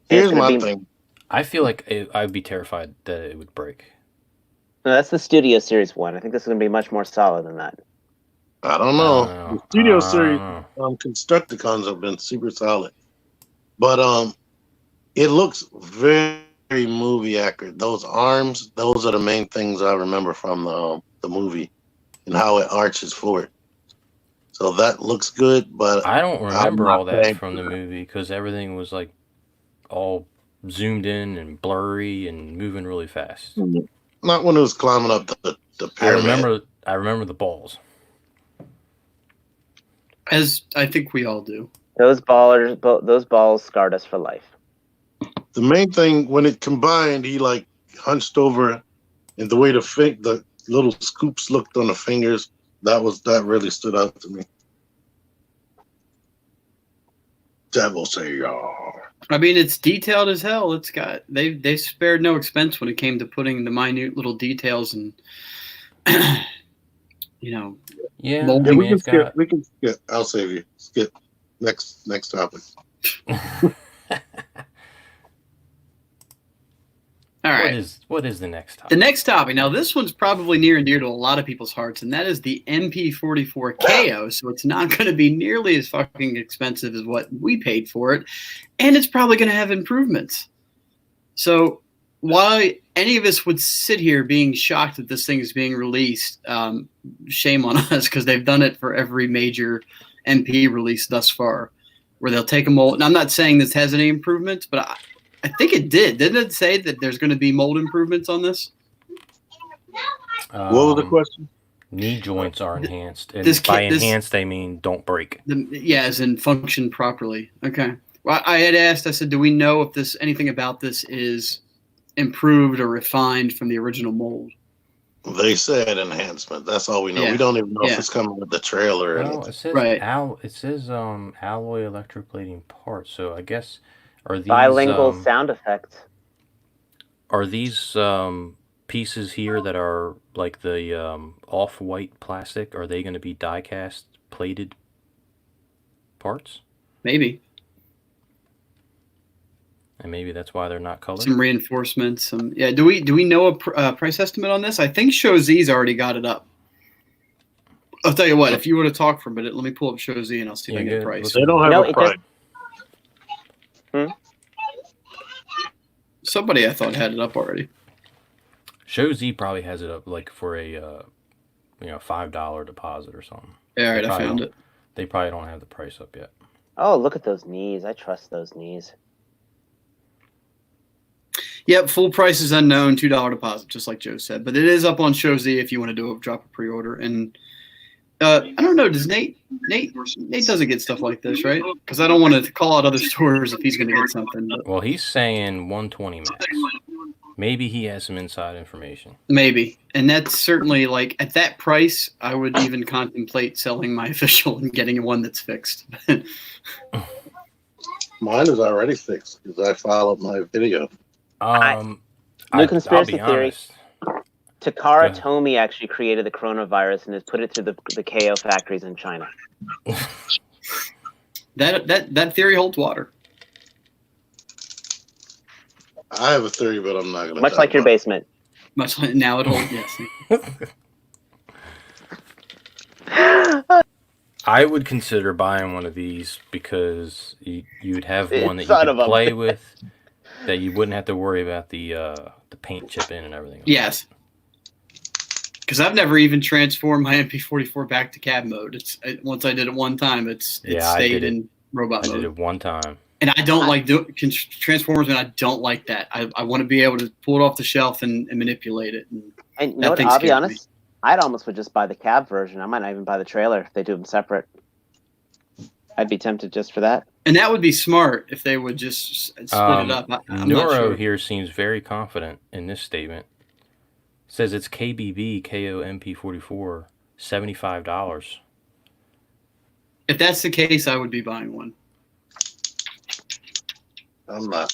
Here's my thing. I feel like I'd be terrified that it would break. No, that's the Studio Series 1. I think this is going to be much more solid than that. I don't know. The Studio Series Constructicons have been super solid. But it looks very, very movie accurate. Those arms, those are the main things I remember from the movie and how it arches forward. So that looks good, but I don't remember all that from the movie because everything was like all zoomed in and blurry and moving really fast. Not when it was climbing up the pyramid. I remember the balls. As I think we all do. Those balls scarred us for life. The main thing, when it combined, he like hunched over, and the way the little scoops looked on the fingers, that really stood out to me. Devil Savior. I mean, it's detailed as hell. It's got they spared no expense when it came to putting the minute little details and Yeah, molding. We can skip. I'll save you. Skip. Next topic. All right. What is the next topic? The next topic. Now, this one's probably near and dear to a lot of people's hearts, and that is the MP44 KO. So it's not going to be nearly as fucking expensive as what we paid for it, and it's probably going to have improvements. So why any of us would sit here being shocked that this thing is being released, shame on us, because they've done it for every major MP release thus far, where they'll take a mold. And I'm not saying this has any improvements, but I think it did. Didn't it say that there's going to be mold improvements on this? What was the question? Knee joints are enhanced. And by enhanced, they mean don't break. As in function properly. Okay. Well, I had asked, I said, do we know if anything about this is improved or refined from the original mold? They said enhancement. That's all we know. We don't even know if it's coming with the trailer or anything. It says it says alloy electroplating parts. So I guess are these bilingual sound effects? Are these pieces here that are like the off-white plastic? Are they going to be die-cast plated parts? Maybe. And maybe that's why they're not colored. Some reinforcements. Do we know a price estimate on this? I think ShowZ's already got it up. I'll tell you what. If you want to talk for a minute, let me pull up ShowZ and I'll see if I can get a price. They don't have a price. Somebody I thought had it up already. ShowZ probably has it up like for a $5 deposit or something. Yeah, all right, I found it. They probably don't have the price up yet. Oh, look at those knees. I trust those knees. Yep, full price is unknown, $2 deposit, just like Joe said. But it is up on ShowZ if you want to drop a pre-order. And I don't know, does Nate doesn't get stuff like this, right? Because I don't want to call out other stores if he's going to get something. But. Well, he's saying 120 max. Maybe he has some inside information. Maybe. And that's certainly, like, at that price, I would even contemplate selling my official and getting one that's fixed. Mine is already fixed because I followed my video. New conspiracy theory. Takara Go ahead. Tomy actually created the coronavirus and has put it through the KO factories in China. That theory holds water. I have a theory, but I'm not going to. Much like your basement. Much like now it holds. Yes. I would consider buying one of these because you'd have one that you Son could of a play bitch. with, that you wouldn't have to worry about the paint chipping and everything. Yes. Because I've never even transformed my MP44 back to cab mode. Once I did it one time, it Yeah, I stayed did it. in robot I mode. did it one time. And I don't like Transformers, and I don't like that. I want to be able to pull it off the shelf and manipulate it. And you That know what? thing I'll be scares me. honest. I'd almost would just buy the cab version. I might not even buy the trailer if they do them separate. I'd be tempted just for that. And that would be smart if they would just split it up. I'm not Neuro sure. here seems very confident in this statement. Says it's KBB KO MP44, $75. If that's the case, I would be buying one. I'm not.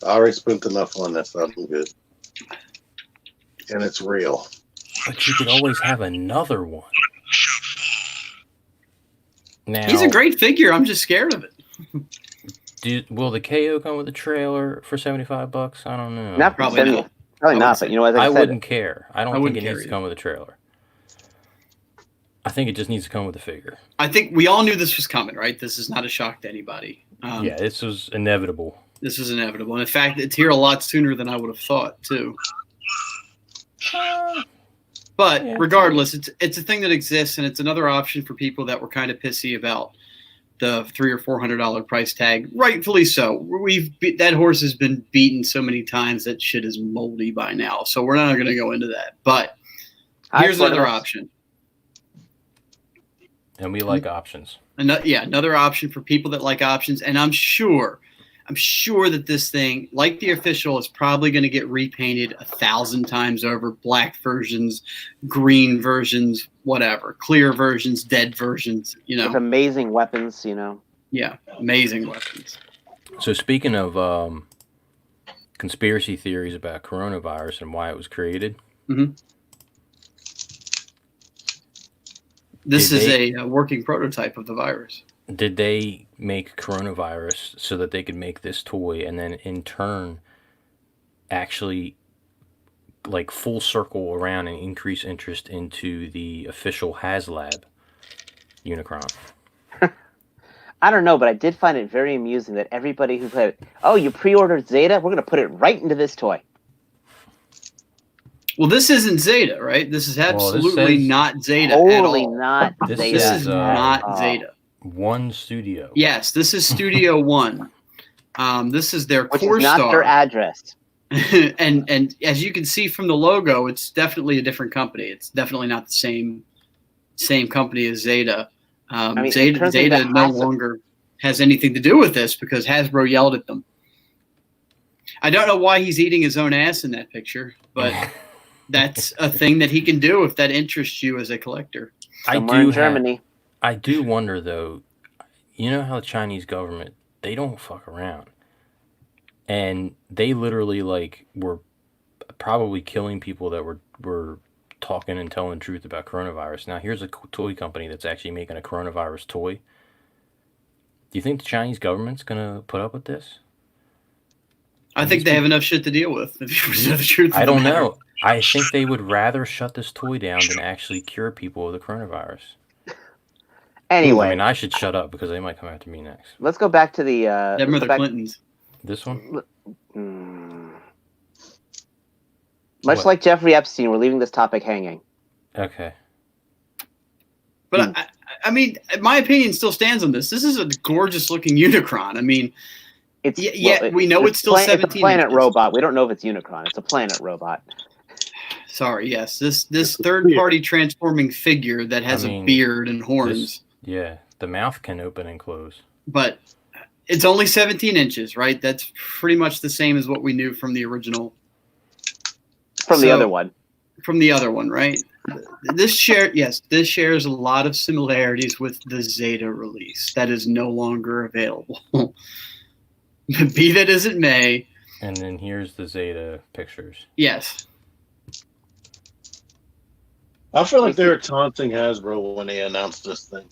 I already spent enough on this. I'm good. And it's real. But you could always have another one. Now, He's a great figure. I'm just scared of it. will the KO come with a trailer for $75? I don't know. Not Probably probably not. Probably I not. would But you know what? Like I I said, wouldn't care. I don't think wouldn't it needs care to come with a trailer. I think it just needs to come with a figure. I think we all knew this was coming, right? This is not a shock to anybody. Yeah, this was inevitable. This is inevitable. And in fact, it's here a lot sooner than I would have thought, too. But Yeah. regardless, it's a thing that exists, and it's another option for people that were kind of pissy about the $300 or $400 price tag. Rightfully so. That horse has been beaten so many times that shit is moldy by now. So we're not going to go into that. But here's another option. And we like options. Another option for people that like options. And I'm sure that this thing, like the official, is probably going to get repainted 1,000 times over. Black versions, green versions, whatever, clear versions, dead versions. With amazing weapons, Yeah, amazing weapons. So speaking of conspiracy theories about coronavirus and why it was created, this is a working prototype of the virus. did they make coronavirus so that they could make this toy and then in turn actually like full circle around and increase interest into the official HasLab Unicron? I don't know, but I did find it very amusing that everybody who played it, you pre-ordered Zeta? We're going to put it right into this toy. Well, this isn't Zeta, right? This is absolutely says- not Zeta at Totally all. not This Zeta. This is not at Zeta. One studio. Yes, this is Studio One. This is their Which core is not star. their address. and as you can see from the logo, it's definitely a different company. It's definitely not the same company as Zeta. in terms Zeta of the no Hasbro- longer has anything to do with this because Hasbro yelled at them. I don't know why he's eating his own ass in that picture, but that's a thing that he can do if that interests you as a collector. Somewhere in Germany. I do wonder though, you know how the Chinese government, they don't fuck around. And they literally were probably killing people that were talking and telling the truth about coronavirus. Now here's a toy company that's actually making a coronavirus toy. Do you think the Chinese government's gonna put up with this? I think they have enough shit to deal with. If you know the truth. I of the don't matter. know. I think they would rather shut this toy down than actually cure people of the coronavirus. Anyway, I mean, I should shut up because they might come after me next. let's go back to the. Them or the Clintons. This one? Much What? like Jeffrey Epstein, we're leaving this topic hanging. Okay. But I mean, my opinion still stands on this. This is a gorgeous looking Unicron. I mean, It's we know it's still 17 It's a planet inches. robot. We don't know if it's Unicron. It's a planet robot. Sorry, yes, this third party transforming figure that has I a mean, beard and horns, Yeah, the mouth can open and close. but it's only 17 inches, right? That's pretty much the same as what we knew from the original, From the So- other one. from the other one, right? This shares a lot of similarities with the Zeta release that is no longer available. Be that as it may, And then here's the Zeta pictures. yes. I feel like they were taunting Hasbro when they announced this thing.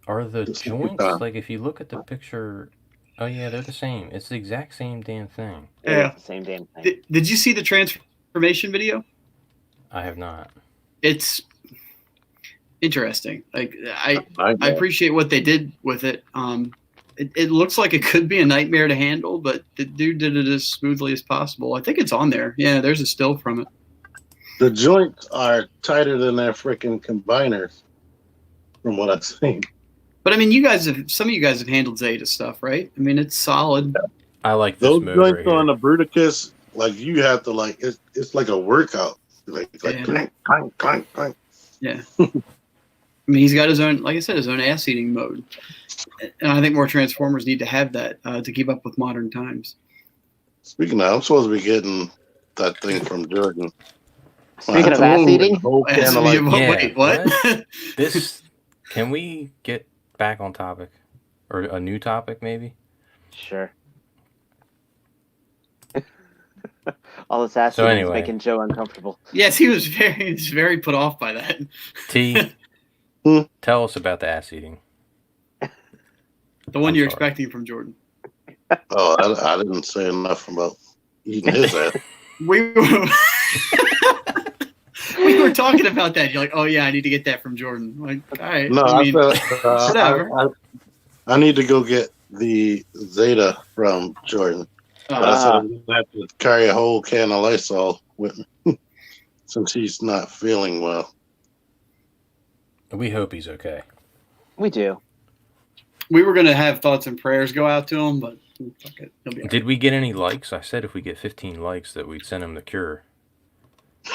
Are the This is joints, good. like if you look at the picture, oh yeah, they're the same. It's the exact same damn thing. It Yeah. is the same damn thing. Did you see the transformation video? I have not. It's interesting. Like I Nightmare. appreciate what they did with it. It looks like it could be a nightmare to handle, but the dude did it as smoothly as possible. I think it's on there. Yeah, there's a still from it. The joints are tighter than their freaking combiners, from what I've seen. But I mean, some of you guys have handled Zeta stuff, right? I mean, it's solid. I like this Those move joints right here. on the Bruticus, like you have to like it's like a workout. Like Yeah. clank, clank, clank, clank. Yeah. I mean, he's got his own, like I said, his own ass eating mode, and I think more Transformers need to have that to keep up with modern times. Speaking of, I'm supposed to be getting that thing from Jordan. Speaking of ass eating, whole can of like, Yeah, Wait, what? This, can we get back on topic? Or a new topic, maybe? sure. All this ass So eating is anyway. making Joe uncomfortable. Yes, he was very put off by that. T, tell us about the ass eating. The one I'm you're sorry. expecting from Jordan. oh, I didn't say enough about eating his ass. We were, we were talking about that. You're like, oh yeah, I need to get that from Jordan. Like, all right. No, I I mean, felt whatever. I need to go get the Zeta from Jordan. But I said I'm gonna have to carry a whole can of Lysol with me since he's not feeling well. We hope he's okay. We do. we were gonna have thoughts and prayers go out to him, but fuck it, he'll be all right. Did we get any likes? I said if we get 15 likes that we'd send him the cure.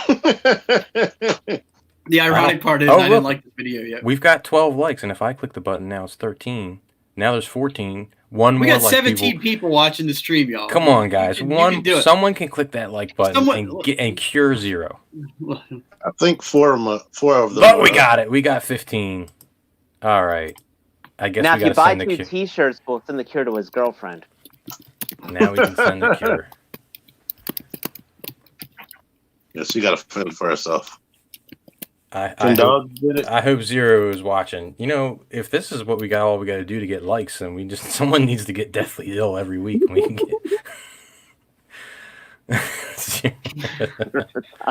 The ironic part is Oh, I didn't look. like this video yet. We've got 12 likes, and if I click the button now, it's 13. Now there's 14. One We more got like 17 people watching the stream, y'all. Come on, guys. You can do it. Someone can click that like button Someone- and cure 0. I think four of them. But we got it. We got 15. All right. I guess Now, we if you got to buy send the 2 cure. T-shirts, we'll send the cure to his girlfriend. Now we can send the cure. Yes, you got to fend for herself. I Ten hope, dogs did it. I hope 0 is watching. You know, if this is what we got, all we got to do to get likes, then someone needs to get deathly ill every week. And we can get.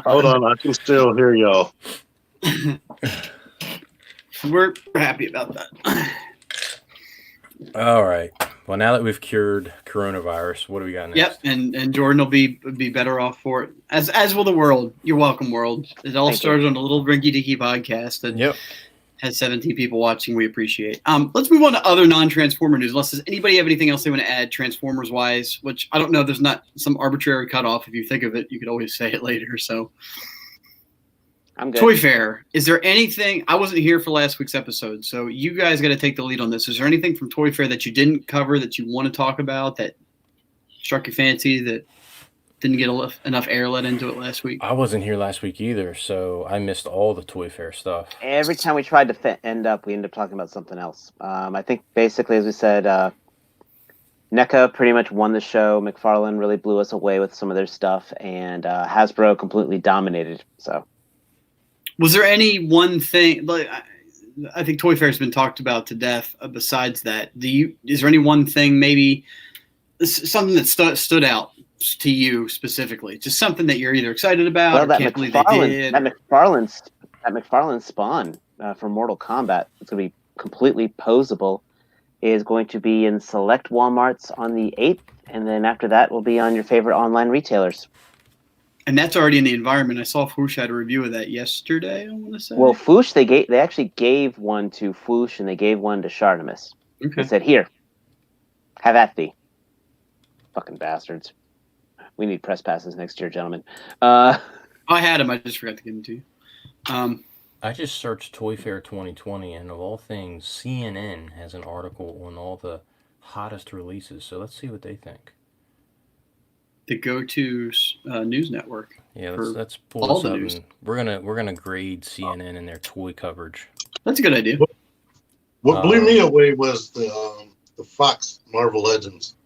Hold on, I can still hear y'all. We're happy about that. All right. Well, now that we've cured coronavirus, what do we got next? Yep, and Jordan will be better off for it. As will the world. You're welcome, world. It all Thank you. started on a little Rinky Dinky podcast that Yep. has 17 people watching. We appreciate. Let's move on to other non-Transformer news. Unless does anybody have anything else they want to add Transformers wise? Which I don't know. There's not some arbitrary cutoff. If you think of it, you could always say it later. So I'm good. Toy Fair. Is there anything? I wasn't here for last week's episode, so you guys got to take the lead on this. Is there anything from Toy Fair that you didn't cover that you want to talk about that struck your fancy that didn't get enough air let into it last week? I wasn't here last week either, so I missed all the Toy Fair stuff. Every time we tried to end up, we end up talking about something else. I think basically, as we said, NECA pretty much won the show. McFarlane really blew us away with some of their stuff, and Hasbro completely dominated. So. Was there any one thing? Like, I think Toy Fair has been talked about to death. Besides that, is there any one thing, maybe something that stood out to you specifically? Just something that you're either excited about Well, or that can't believe they did. that McFarlane Spawn for Mortal Kombat, it's going to be completely posable, is going to be in select Walmarts on the 8th, and then after that will be on your favorite online retailers. And that's already in the environment. I saw Foosh had a review of that yesterday, I want to say. Well, Foosh, they actually gave one to Foosh, and they gave one to Shartimus. Okay. They said, "Here, have at thee." Fucking bastards. We need press passes next year, gentlemen. I had him. I just forgot to give them to you. I just searched Toy Fair 2020, and of all things, CNN has an article on all the hottest releases. So let's see what they think. The go-to news network. Yeah, For let's pull all this the up. news. And we're gonna grade CNN and their toy coverage. That's a good idea. What blew me away was the Fox Marvel Legends.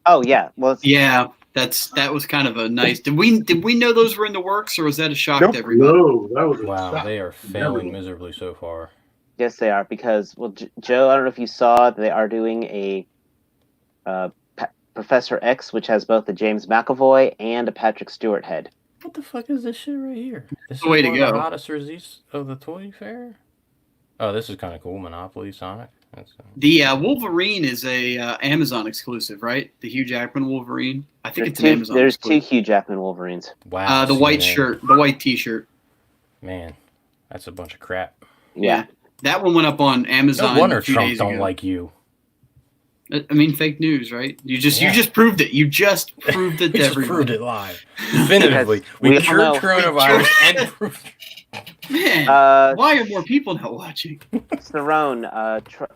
Oh yeah, well, Yeah, That was kind of a nice. Did we know those were in the works, or was that a shock to everybody? No, that was a Wow, shock. they are failing miserably so far. Yes, they are because Joe, I don't know if you saw, they are doing a Professor X, which has both a James McAvoy and a Patrick Stewart head. What the fuck is this shit right here? This The way is to one of the go. hottest releases of the toy fair. Oh, this is kind of cool. Monopoly Sonic. That's The Wolverine is a Amazon exclusive, right? The Hugh Jackman Wolverine. I think it's an Amazon. There's two exclusive. Hugh Jackman Wolverines. wow. The white CNN. shirt, the white T-shirt. Man, that's a bunch of crap. Yeah. That one went up on Amazon. No wonder a few Trump days don't ago. like you. I mean, fake news, right? You just Yeah. proved it. You just proved it We to just everybody. proved it live. Definitively. We We all cured know. coronavirus and proved Man, why are more people not watching? Cerrone,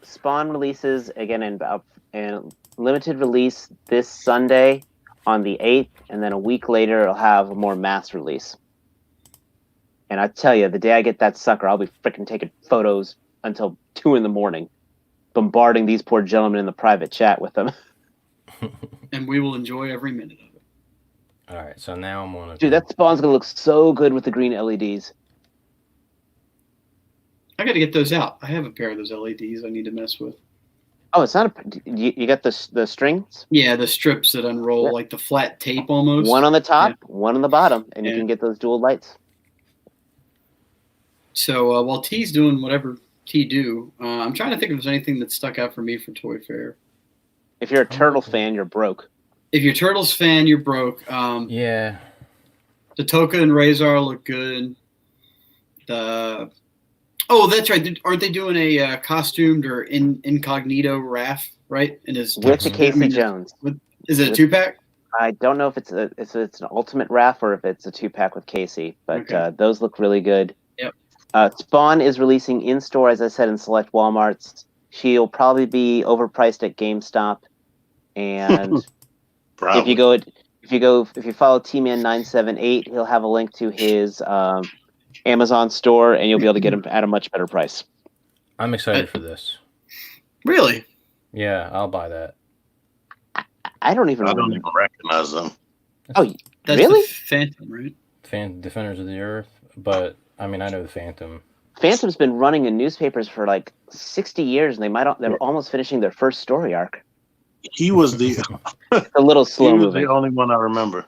Spawn releases again in limited release this Sunday on the 8th, and then a week later it'll have a more mass release. And I tell you, the day I get that sucker, I'll be freaking taking photos until 2 a.m, bombarding these poor gentlemen in the private chat with them. And we will enjoy every minute of it. All right, so now I'm on. Dude, that Spawn's gonna look so good with the green LEDs. I got to get those out. I have a pair of those LEDs I need to mess with. Oh, it's not a. You got the strings? Yeah, the strips that unroll, Yeah. like the flat tape almost. One on the top, one on the bottom, and you Yeah. can get those dual lights. So while T's doing whatever T do, I'm trying to think if there's anything that stuck out for me for Toy Fair. If you're a Turtle fan, you're broke. If you're a Turtles fan, you're broke. Yeah. The Toka and Razor look good. That's right. Aren't they doing a costumed or incognito Raph, right? And his With the Casey Jones. Is it a 2-pack? I don't know if it's an ultimate Raph or if it's a 2-pack with Casey, but Okay. those look really good. Yep. Spawn is releasing in store, as I said, in select Walmarts. She'll probably be overpriced at GameStop, and if you follow T-Man978, he'll have a link to his Amazon store, and you'll be able to get them at a much better price. I'm excited for this. Really? Yeah, I'll buy that. I don't even. I don't even recognize them. Oh, That's really? the Phantom, right? Defenders of the Earth, but I mean, I know the Phantom. Phantom's been running in newspapers for like 60 years, and they're almost finishing their first story arc. He was the It's a little slow he was moving. the only one I remember.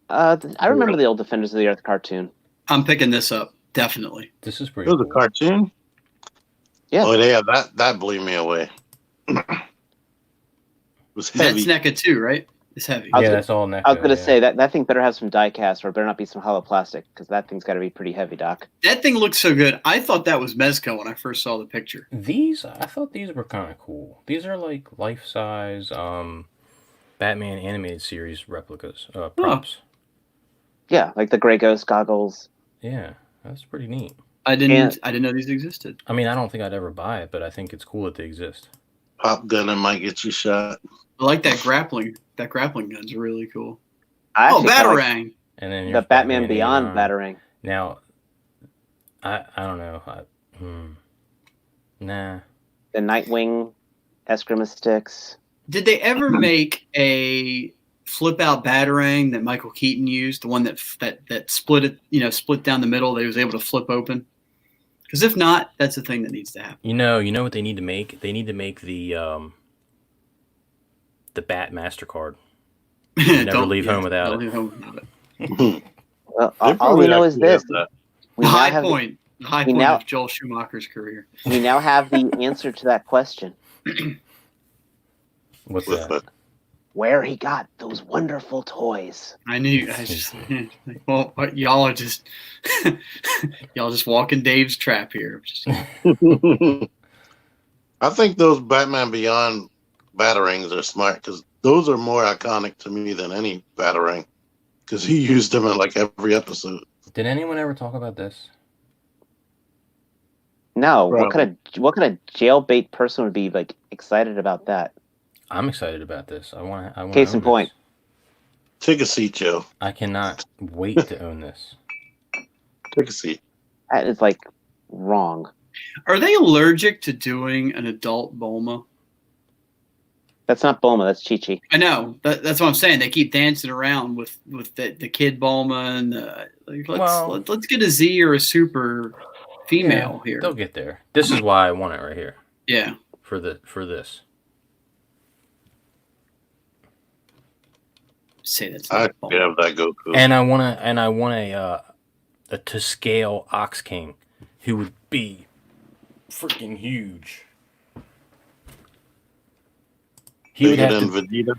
I remember the old Defenders of the Earth cartoon. I'm picking this up, definitely. This is It pretty was a cool. cartoon. Yeah. Oh yeah, that blew me away. It was heavy. That's NECA too, right? It's heavy. I was Yeah, gonna- that's all NECA. I was gonna yeah. say that thing better have some die cast, or it better not be some hollow plastic, because that thing's got to be pretty heavy, Doc. That thing looks so good. I thought that was Mezco when I first saw the picture. I thought these were kind of cool. These are like life-size Batman animated series replicas, props. Yeah, like the Grey Ghost goggles. Yeah, that's pretty neat. I didn't know these existed. I mean, I don't think I'd ever buy it, but I think it's cool that they exist. Pop gun and might get you shot. I like that grappling. That grappling gun's really cool. I Oh, actually kinda like Batarang! And then the your Batman Beyond 89. Batarang. Now, I don't know. Nah. The Nightwing Eskrima sticks. Did they ever make a flip out Batarang that Michael Keaton used? The one that split it, split down the middle. That he was able to flip open. Because if not, that's the thing that needs to happen. You know what they need to make? They need to make the Bat MasterCard. Never Don't leave home without don't it. leave home without it. Well, They all probably we know is actually this: have that. we The now high have point. The high we point now- of Joel Schumacher's career. we now have the answer to that question: What's With that? where he got those wonderful toys. I knew. I just. Well, y'all are just. y'all just walking Dave's trap here. Just, I think those Batman Beyond Batarangs are smart because those are more iconic to me than any Batarang because he used them in like every episode. Did anyone ever talk about this? No, Probably. what kind of jailbait person would be like excited about that? I'm excited about this. I want. Case in point. Take a seat, Joe. I cannot wait to own this. Take a seat. That is like wrong. are they allergic to doing an adult Bulma? That's not Bulma. That's Chi Chi. I know. That's what I'm saying. They keep dancing around with the kid Bulma and let's get a Z or a super female here. They'll get there. This is why I want it right here. Yeah. For this. Say that's I not Bulma. have that Goku. And I want a to scale Ox King, who would be freaking huge. He would have Vegeta.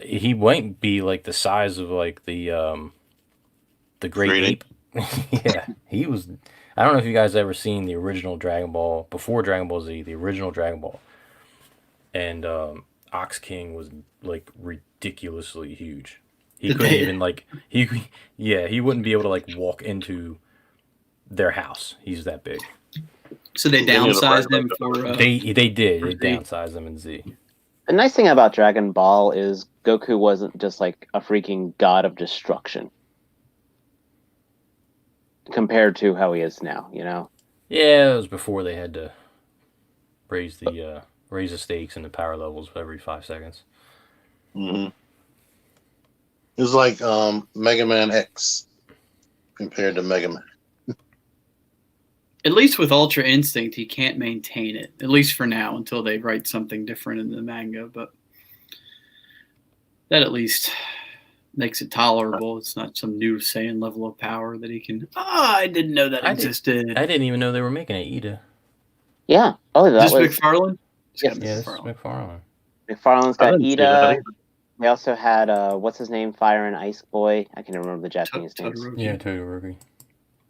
he won't be like the size of like the Great Ape. Yeah, he was. I don't know if you guys ever seen the original Dragon Ball before Dragon Ball Z, the original Dragon Ball, and Ox King was like ridiculously huge. He couldn't even like he wouldn't be able to like walk into their house. He's that big. So they downsized him for. They did. They downsized him in Z. The nice thing about Dragon Ball is Goku wasn't just like a freaking god of destruction compared to how he is now, you know? Yeah, it was before they had to raise the stakes and the power levels every 5 seconds. Mm-hmm. It was like Mega Man X compared to Mega Man. At least with Ultra Instinct, he can't maintain it. At least for now, until they write something different in the manga. But that at least makes it tolerable. It's not some new Saiyan level of power that he can. I didn't know that existed. I didn't even know they were making it Ida. Yeah. Oh, that Is was this McFarlane? Yes. Yeah, this is McFarlane. McFarlane's I got didn't see that Ida. either. They also had what's his name? Fire and Ice Boy. I can't remember the Japanese names. Todoroki. Yeah, Todoroki.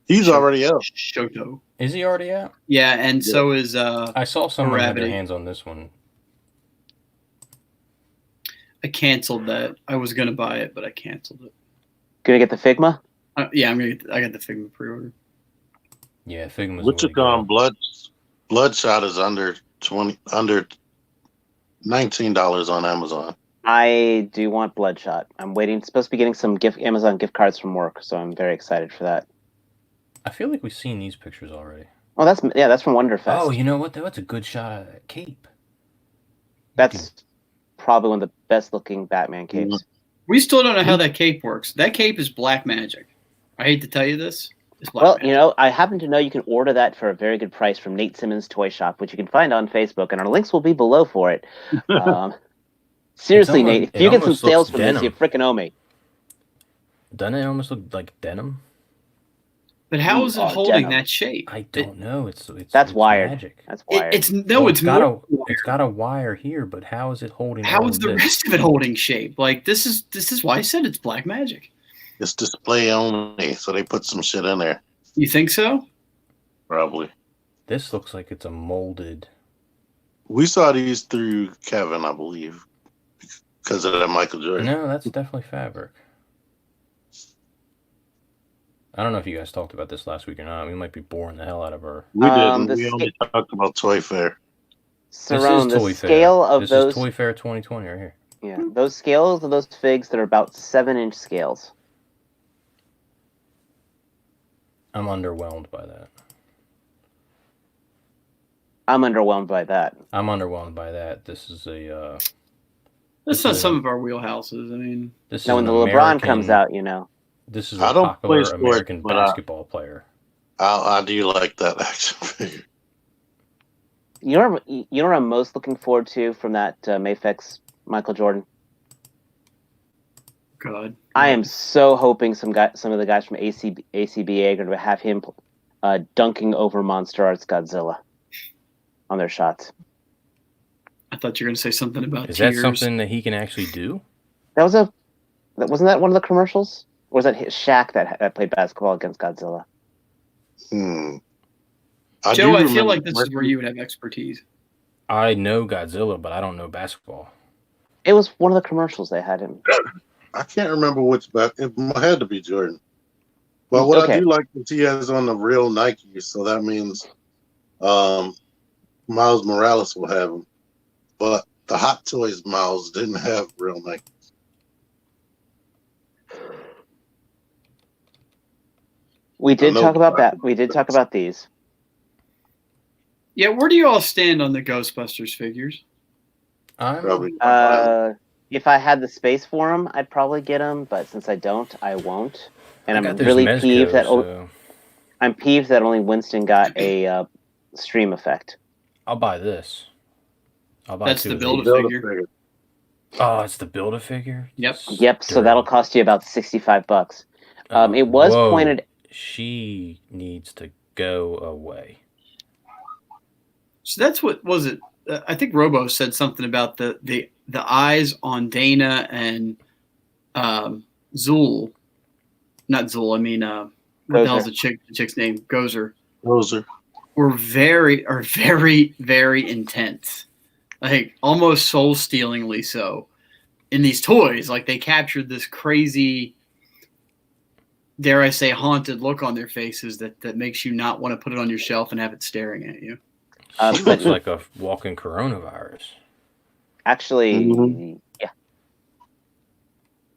He's already out. Shoto. Is he already out? Yeah, and so is I saw someone had their Gravity. hands on this one. I canceled that. I was gonna buy it, but I canceled it. Gonna get the Figma? Yeah, I got the Figma pre-order. Yeah, Figma's Which the way to go. Bloodshot is under $19 on Amazon. I do want Bloodshot. I'm waiting. Supposed to be getting some Amazon gift cards from work, so I'm very excited for that. I feel like we've seen these pictures already. Oh, that's from Wonderfest. Oh, you know what? That's a good shot of that cape. That's probably one of the best looking Batman capes. We still don't know how that cape works. That cape is black magic. I hate to tell you this. It's black Well, magic. you know, I happen to know you can order that for a very good price from Nate Simmons Toy Shop, which you can find on Facebook, and our links will be below for it. Seriously, almost- Nate, if it you get some almost sales looks from this, you denim. freaking owe me. Doesn't it almost look like denim? But how is it holding denim. that shape? I don't know. It's That's wired. magic. That's wired. It's Well, it's got more. it's got a wire here, but how is it holding? How all is of the this? rest of it holding shape? Like this is why I said it's black magic. It's display only, so they put some shit in there, You think so? probably. This looks like it's a molded. We saw these through Kevin, I believe, because of that Michael Jordan. No, that's definitely fabric. I don't know if you guys talked about this last week or not. We might be boring the hell out of her. We didn't. this We only talked about Toy Fair. Cerrone, This is the Toy scale Fair. of This those, is Toy Fair 2020 right here. yeah, those scales of those figs that are about 7-inch scales. I'm underwhelmed by that. I'm underwhelmed by that. I'm underwhelmed by that. This is a. That's This not is some a- of our wheelhouses. I mean, This Now, is when an the LeBron comes American- out, you know, This is I a don't popular play sports, American but I- basketball player. I do like that action figure. you know what I'm most looking forward to from that Mayfix Michael Jordan. God, I am so hoping some of the guys from ACBA are going to have him dunking over Monster Arts Godzilla on their shots. I thought you were going to say something about Is tears. that something that he can actually do? Wasn't that one of the commercials? Or was that Shaq that played basketball against Godzilla? Joe, Joe, I feel like this is where you would have expertise. I know Godzilla, but I don't know basketball. It was one of the commercials they had him. I can't remember which, but it had to be Jordan. But what I do like is he has on the real Nike, so that means Miles Morales will have them. But the Hot Toys Miles didn't have real Nike. We did know- talk about that. We did talk about these. Yeah, where do you all stand on the Ghostbusters figures? Probably. If I had the space for them, I'd probably get them. But since I don't, I won't. And I I'm got those really Mezcos, peeved that so I'm peeved that only Winston got a stream effect. I'll buy this. I'll buy That's two the of build these. a Build a figure. figure. Oh, it's the Build-A-Figure? Yep. Yep. So that'll Dirty. cost you about $65. It was Whoa. pointed. She needs to go away. So that's what was it? I think Robo said something about the eyes on Dana and Zool. Not Zool. I mean, what the hell's the chick's name? Gozer. Gozer. Are very, very intense. Like almost soul-stealingly so. In these toys, like they captured this crazy, dare I say, haunted look on their faces that makes you not want to put it on your shelf and have it staring at you. She looks like a walking coronavirus. Actually, Mhm. yeah.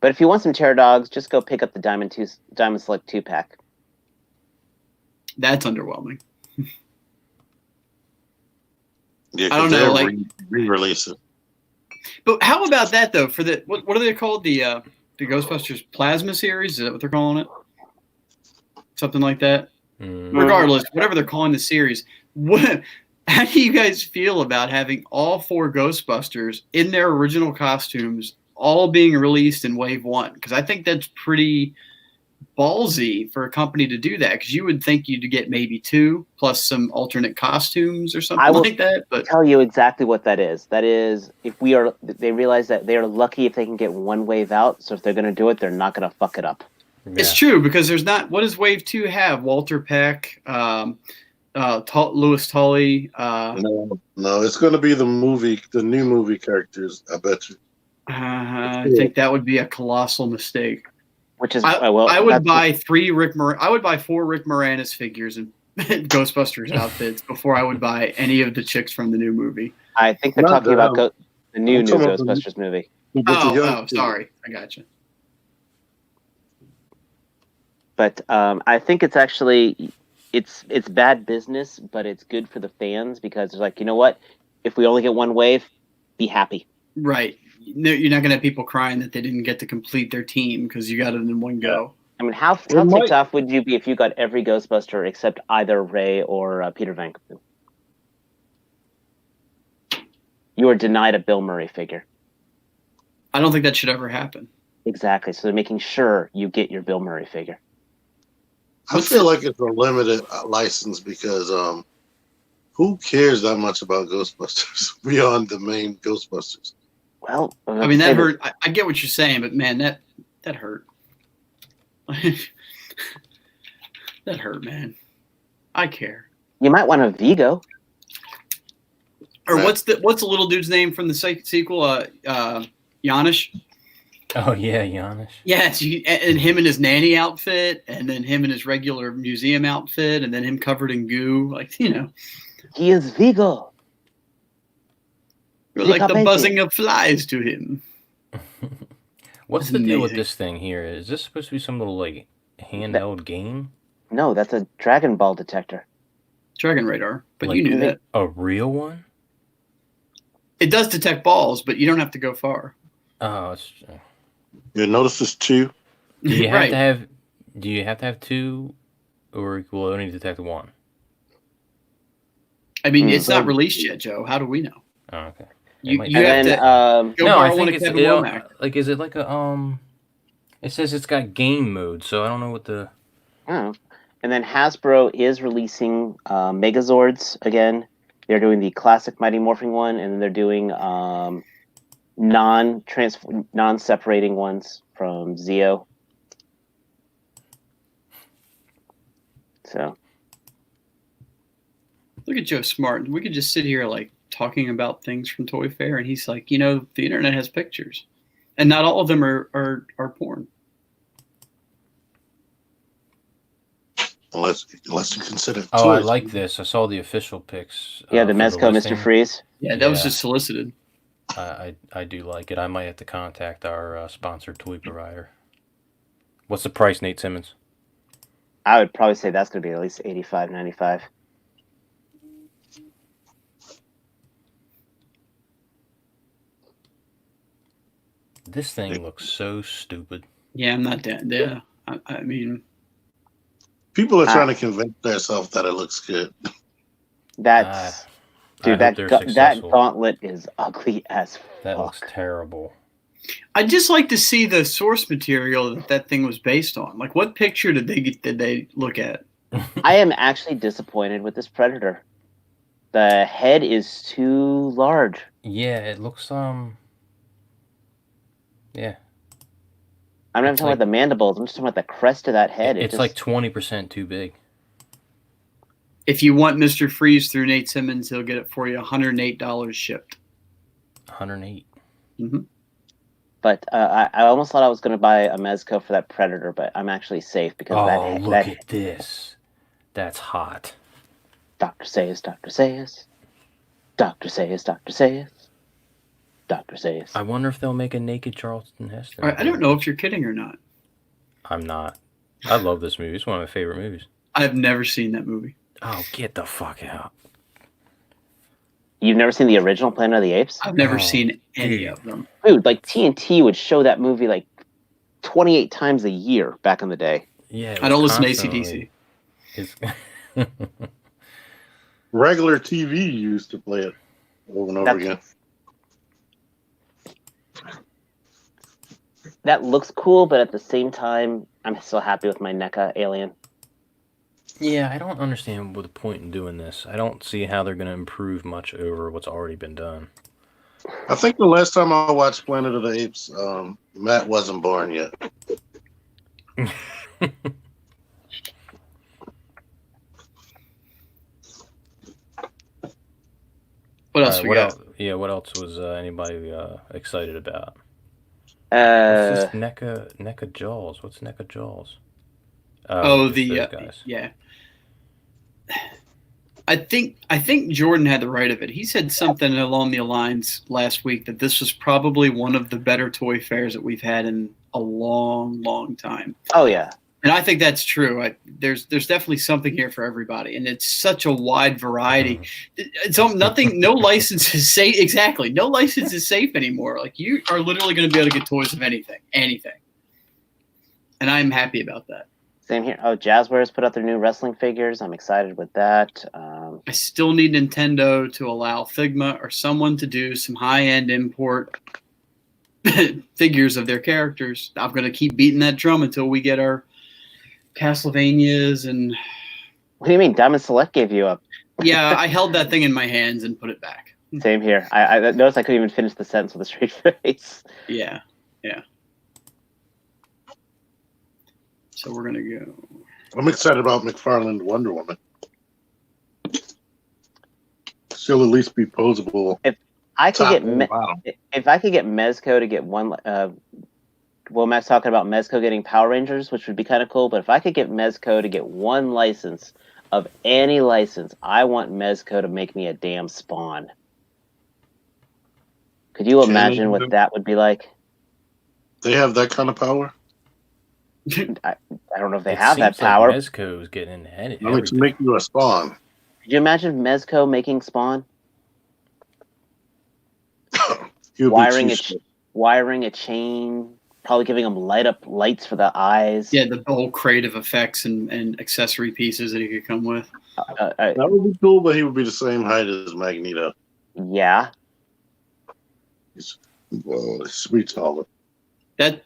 But if you want some Pterodogs, just go pick up the Diamond Select 2-pack. That's underwhelming. Yeah, I don't 'cause know, they're like- re-releasing. But how about that though? For the what are they called? The Ghostbusters Plasma series? Is that what they're calling it? Something like that. Mm. Regardless, whatever they're calling the series, how do you guys feel about having all 4 Ghostbusters in their original costumes, all being released in Wave 1? Because I think that's pretty ballsy for a company to do that. Because you would think you'd get maybe 2 plus some alternate costumes or something like that. But Tell you exactly what that is. That is, they realize that they are lucky if they can get one wave out. So if they're going to do it, they're not going to fuck it up. it's true because there's not. What does Wave 2 have? Walter Peck, Louis Tully. No, it's going to be the new movie characters. I bet you. I think that would be a colossal mistake. Which is I would buy 4 Rick Moranis figures and Ghostbusters outfits before I would buy any of the chicks from the new movie. I think they're Not talking about them. the new I'm talking about Ghostbusters movie. Oh, sorry, I gotcha. But I think it's actually it's bad business, but it's good for the fans because they're like, you know what? If we only get one wave, be happy. Right. No, you're not going to have people crying that they didn't get to complete their team because you got it in one go. I mean, how ticked off would you be if you got every Ghostbuster except either Ray or Peter Van Cleef? You were denied a Bill Murray figure. I don't think that should ever happen. Exactly. So they're making sure you get your Bill Murray figure. I feel like it's a limited license because who cares that much about Ghostbusters beyond the main Ghostbusters? Well, I mean, that hurt. I get what you're saying, but man, that hurt. That hurt, man. I care. You might want a Vigo. Or Right. what's the little dude's name from the sequel? Giannis. Oh yeah, Giannis. Yes, and him in his nanny outfit, and then him in his regular museum outfit, and then him covered in goo. Like, you know, He is Vigo. it was like the Vigo buzzing of flies to him. What's That's the deal with amazing. this thing here? Is this supposed to be some little like handheld game? No, that's a Dragon Ball detector. Dragon radar, but Like- you knew that. A real one? It does detect balls, but you don't have to go far. Oh, it's, You notice this too? do you have Right. to have? Do you have to have 2, or will it only detect 1? I mean, Hmm. it's not released yet, Joe. How do we know? Oh, okay. You might- have And then to go No, I borrow one think of it's Kevin Womack. like. Is it like a It says it's got game mode, so I don't know what the. oh. And then Hasbro is releasing Megazords again. They're doing the classic Mighty Morphing one, and then they're doing non-separating ones from Zeo. So Look at Joe Smart. We could just sit here like talking about things from Toy Fair, and he's like, you know, the internet has pictures, and not all of them are porn. Unless you consider it Oh, I toys. like this. I saw the official pics. yeah, the for Mezco Mr. listing. Freeze. Yeah, that was Yeah. just solicited. I do like it. I might have to contact our sponsored toy provider. What's the price, Nate Simmons? I would probably say that's going to be at least $85.95. This thing looks so stupid. Yeah, I'm not dead. Yeah, I mean, People are trying to convince themselves that it looks good. That's I dude. hope they're That successful. gauntlet is ugly as That fuck. looks terrible. I'd just like to see the source material that thing was based on. Like, what picture did they look at? I am actually disappointed with this Predator. The head is too large. Yeah, it looks yeah. I'm not It's talking like- about the mandibles. I'm just talking about the crest of that head. It's like 20% too big. If you want Mr. Freeze through Nate Simmons, he'll get it for you, $108 shipped. 108. But I almost thought I was going to buy a Mezco for that Predator, but I'm actually safe because Oh, look that at this. That's hot. Dr. Sayers, Dr. Sayers, Dr. Sayers, Dr. Sayers, Dr. Sayers. I wonder if they'll make a naked Charlton Heston. I don't know if you're kidding or not. I'm not. I love this movie. It's one of my favorite movies. I've never seen that movie. Oh, get the fuck out. You've never seen the original Planet of the Apes? I've never Oh, seen any dude. of them. Dude, like TNT would show that movie like 28 times a year back in the day. Yeah, it I don't was listen to constantly- AC/DC. It's Regular TV used to play it over and over again. That looks cool, but at the same time, I'm still happy with my NECA alien. Yeah, I don't understand what the point in doing this. I don't see how they're going to improve much over what's already been done. I think the last time I watched Planet of the Apes, Matt wasn't born yet. What else we what got? else? Yeah, what else was anybody excited about? What's Uh, this NECA Jaws? What's NECA Jaws? Oh, it's the those guys. yeah. I think Jordan had the right of it. He said something along the lines last week that this was probably one of the better toy fairs that we've had in a long, long time. oh yeah. And I think that's true. There's definitely something here for everybody, and it's such a wide variety. It's nothing. No license is safe. Exactly, no license is safe anymore. Like, you are literally going to be able to get toys of anything, and I'm happy about that. Same here. Oh, Jazzwares put out their new wrestling figures. I'm excited with that. I still need Nintendo to allow Figma or someone to do some high-end import figures of their characters. I'm going to keep beating that drum until we get our Castlevanias and What do you mean? Diamond Select gave you up. yeah, I held that thing in my hands and put it back. Same here. I noticed I couldn't even finish the sentence with a straight face. Yeah. So we're gonna go. I'm excited about McFarlane Wonder Woman. She'll at least be posable. I could top get and bottom. if I could get Mezco to get one. Matt's talking about Mezco getting Power Rangers, which would be kind of cool. But if I could get Mezco to get one license of any license, I want Mezco to make me a damn Spawn. Could you Can imagine they what do- that would be like? They have that kind of power. I don't know if they It have that seems like power. Mezco's getting ahead of I mean, to make you a Spawn. Could you imagine Mezco making Spawn? He would be Wiring too it, slow. wiring a chain, probably giving him lights for the eyes. Yeah, the whole crate of effects and accessory pieces that he could come with. That would be cool, but he would be the same height as Magneto. Yeah. Well, sweet taller.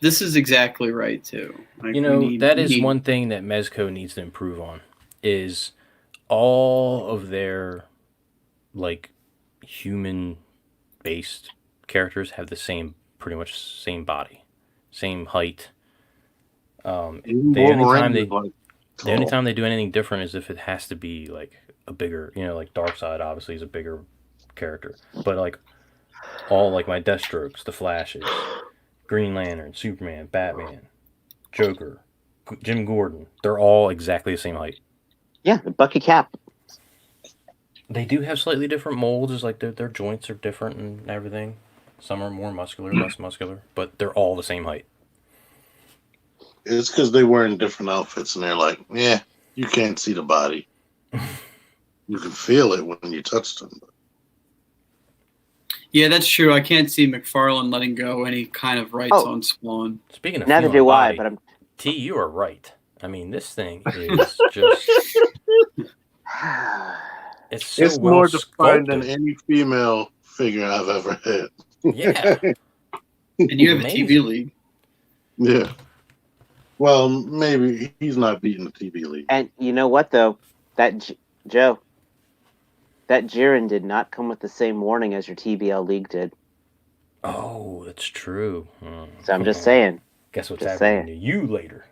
This is exactly right too. Like, You know, we need- that we is need- one thing that Mezco needs to improve on, is all of their, like, human-based characters have pretty much same body, same height. Even The only Wolverine time is, like, The only tall. time they do anything different is if it has to be, like, a bigger, like Darkseid obviously is a bigger character. But, like, all, like, my Deathstrokes, the Flashes, Green Lantern, Superman, Batman, Joker, Jim Gordon, they're all exactly the same height. Yeah, the Bucky Cap. They do have slightly different molds, is like their joints are different and everything. Some are more muscular, less muscular, but they're all the same height. It's because they wearing different outfits, and they're like, yeah, you can't see the body. You can feel it when you touch them. Yeah, that's true. I can't see McFarlane letting go any kind of rights Oh. on Spawn. Speaking of Neither feeling do I, body, but I'm. T, you are right. I mean, this thing is just. It's so It's well more defined than sculpted. any female figure I've ever had. Yeah. And you have a Amazing. TV league. Yeah. Well, maybe he's not beating the TV league. And you know what though? Joe, that Jiren did not come with the same warning as your TBL league did. Oh, that's true. So I'm just saying. Guess what's Just happening saying. to you later.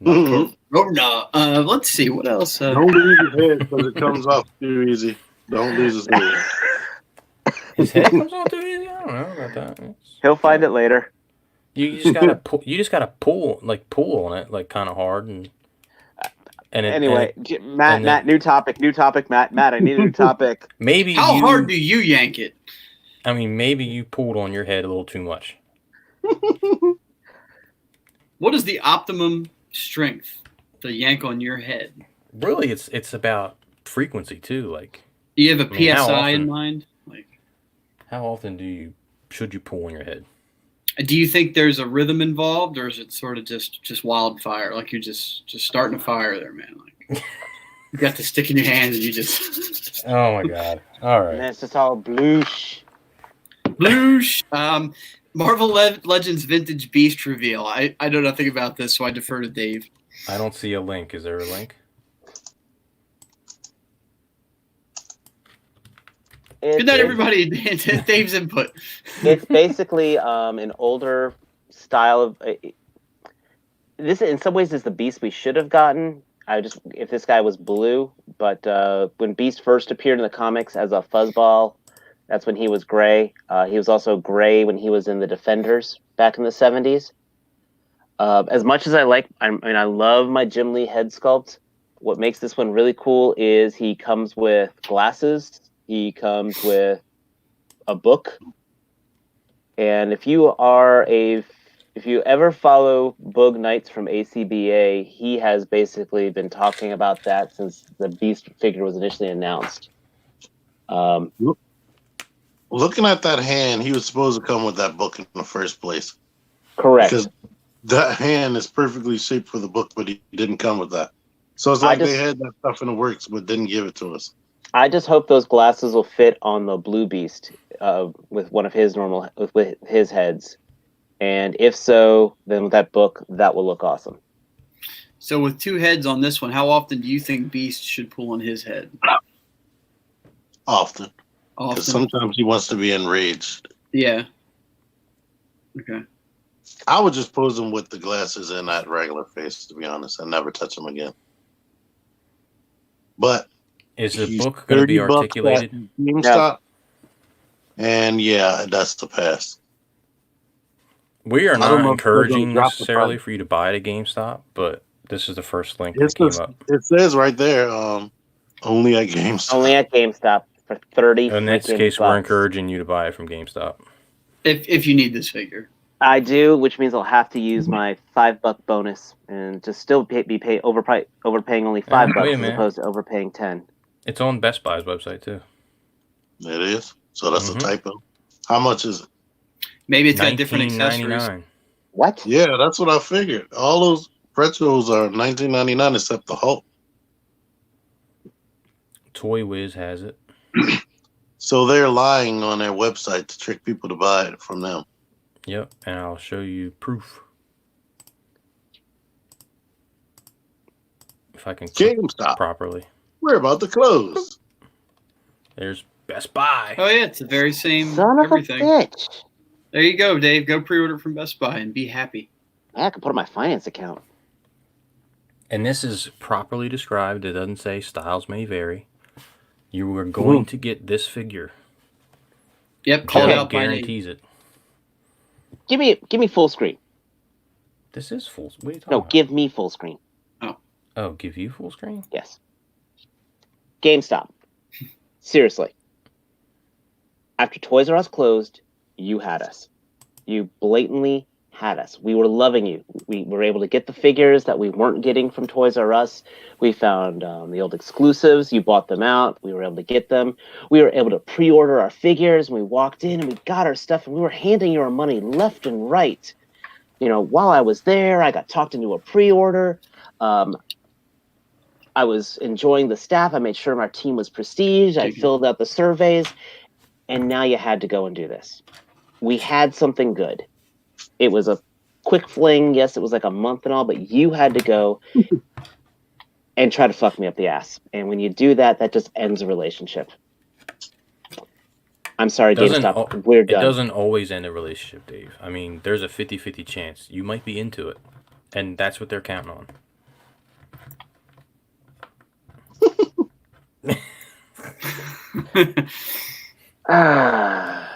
Mhm. Oh no. Let's see what else. Don't lose his head because it comes off too easy. Don't lose his head. His head comes on too easy. I don't know about that. He'll find it later. You just gotta pull. You just gotta pull on it like kind of hard and. Anyway, Matt, and then- new topic, Matt, I need a new topic. Maybe How you, hard do you yank it? I mean, maybe you pulled on your head a little too much. What is the optimum strength to yank on your head? Really, it's about frequency too. Like, Do you have a I mean, how PSI in often? mind? Like, how often should you pull on your head? do you think there's a rhythm involved, or is it sort of just wildfire? Like you're just starting a fire there, man. Like you got the stick in your hands and you just Oh my god! All And right. it's just all bloosh. bloosh. Marvel Legends Vintage Beast reveal. I know nothing about this, so I defer to Dave. I don't see a link. Is there a link? Good night, everybody. Dave's input. It's basically an older style of this. In some ways, is the Beast we should have gotten. If this guy was blue, but when Beast first appeared in the comics as a fuzzball, that's when he was gray. He was also gray when he was in the Defenders back in the 70s. As much as I love my Jim Lee head sculpt. What makes this one really cool is he comes with glasses. He comes with a book. And if you ever follow Boog Knights from ACBA, he has basically been talking about that since the Beast figure was initially announced. Looking at that hand, he was supposed to come with that book in the first place. Correct. Because that hand is perfectly shaped for the book, but he didn't come with that. So it's like they had that stuff in the works, but didn't give it to us. I just hope those glasses will fit on the Blue Beast with one of his with his heads. And if so, then with that book, that will look awesome. So with two heads on this one, how often do you think Beast should pull on his head? Often. Often. Because sometimes he wants to be enraged. Yeah. Okay. I would just pose him with the glasses and that regular face, to be honest, and never touch him again. But Is the he's book going to be $30 articulated? at GameStop, and yeah, that's the pass. We are I don't not know if they're encouraging gonna drop the necessarily price. for you to buy it at GameStop, but this is the first link that It's came just, up. it says right there, only at GameStop. Only at GameStop for 30. In that freaking case, we're bucks. encouraging you to buy it from GameStop. If you need this figure. I do, which means I'll have to use my $5 bonus and just still overpaying only $5 wait a as minute. opposed to overpaying 10. It's on Best Buy's website too. It is. So that's Mhm. a typo. How much is it? Maybe it's got different accessories. $19.99. What? Yeah, that's what I figured. All those retros are $19.99 except the Hulk. Toy Wiz has it. So they're lying on their website to trick people to buy it from them. Yep, and I'll show you proof. If I can click GameStop. properly. We're about to close. There's Best Buy. Oh yeah, it's the very same Son of everything. a bitch. There you go, Dave. Go pre-order from Best Buy and be happy. I can put it on my finance account. And this is properly described. It doesn't say styles may vary. You are going to get this figure. Yep, call it Joe out by name. guarantees it. Give me full screen. This is full. What are you talking No, about? give me full screen. Oh, give you full screen? Yes. GameStop. Seriously. After Toys R Us closed, you had us. You blatantly had us. We were loving you. We were able to get the figures that we weren't getting from Toys R Us. We found the old exclusives. You bought them out. We were able to get them. We were able to pre-order our figures. And we walked in and we got our stuff, and we were handing you our money left and right. You know, while I was there, I got talked into a pre-order. I was enjoying the staff. I made sure my team was prestige. I filled out the surveys, and now you had to go and do this. We had something good. It was a quick fling. Yes, it was like a month and all, but you had to go and try to fuck me up the ass. And when you do that, that just ends a relationship. I'm sorry, GameStop. We're done. It doesn't always end a relationship, Dave. I mean, there's a 50-50 chance. You might be into it, and that's what they're counting on. I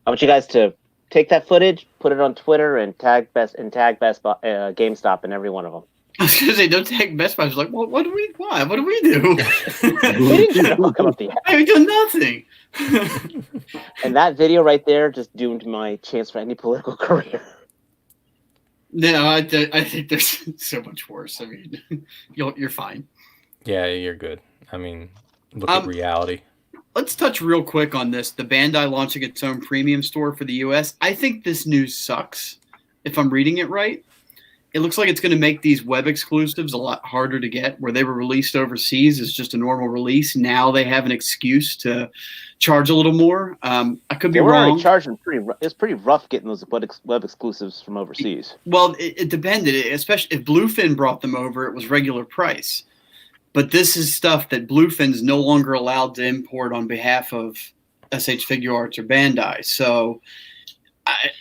want you guys to take that footage, put it on Twitter, and tag GameStop in every one of them. I was gonna say, don't tag Best Buy. I was like, well, what do we? Why? What do we do? We didn't try to fuck them up the ass. I've done nothing. And that video right there just doomed my chance for any political career. No, I think there's so much worse. I mean, you're fine. Yeah, you're good. I mean, look at reality. Let's touch real quick on this. The Bandai launching its own premium store for the U.S. I think this news sucks, if I'm reading it right. It looks like it's going to make these web exclusives a lot harder to get. Where they were released overseas as just a normal release, now they have an excuse to charge a little more. I could be wrong. Charging it's pretty rough getting those web exclusives from overseas. Well, it depended. Especially if Bluefin brought them over, it was regular price. But this is stuff that Bluefin's no longer allowed to import on behalf of SH Figuarts or Bandai. So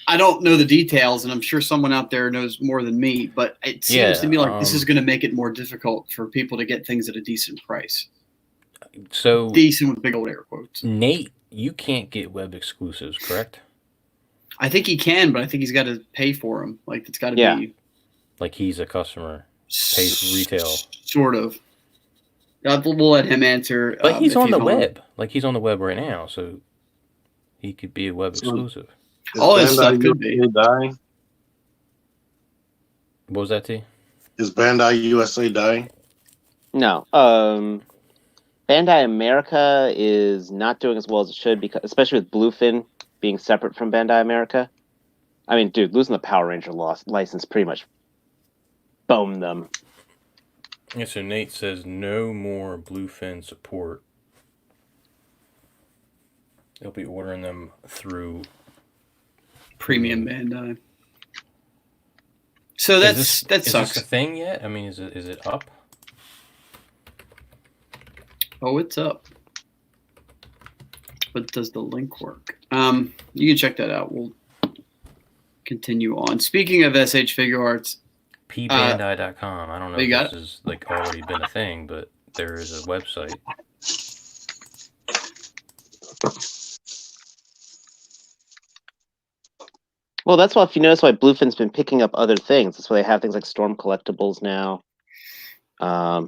I don't know the details, and I'm sure someone out there knows more than me, but it seems to me like this is going to make it more difficult for people to get things at a decent price. So decent with big old air quotes. Nate, you can't get web exclusives, correct? I think he can, but I think he's got to pay for them. Like, it's got to be... Like he's a customer, pays retail. Sort of. We'll let him answer. But he's on the web. Like, he's on the web right now, so he could be a web exclusive. All his stuff could be. Dying? What was that, T? Is Bandai USA dying? No. Bandai America is not doing as well as it should, because especially with Bluefin being separate from Bandai America. I mean, dude, losing the Power Ranger license pretty much boned them. Yeah, so Nate says no more Bluefin support. They'll be ordering them through Premium Bandai. So that sucks. Is this a thing yet? I mean, is it up? Oh, it's up. But does the link work? You can check that out. We'll continue on. Speaking of SH Figuarts, pbandai.com. I don't know if this has like already been a thing, but there is a website. Well, that's why, if you notice, why Bluefin's been picking up other things. That's why they have things like Storm Collectibles now. I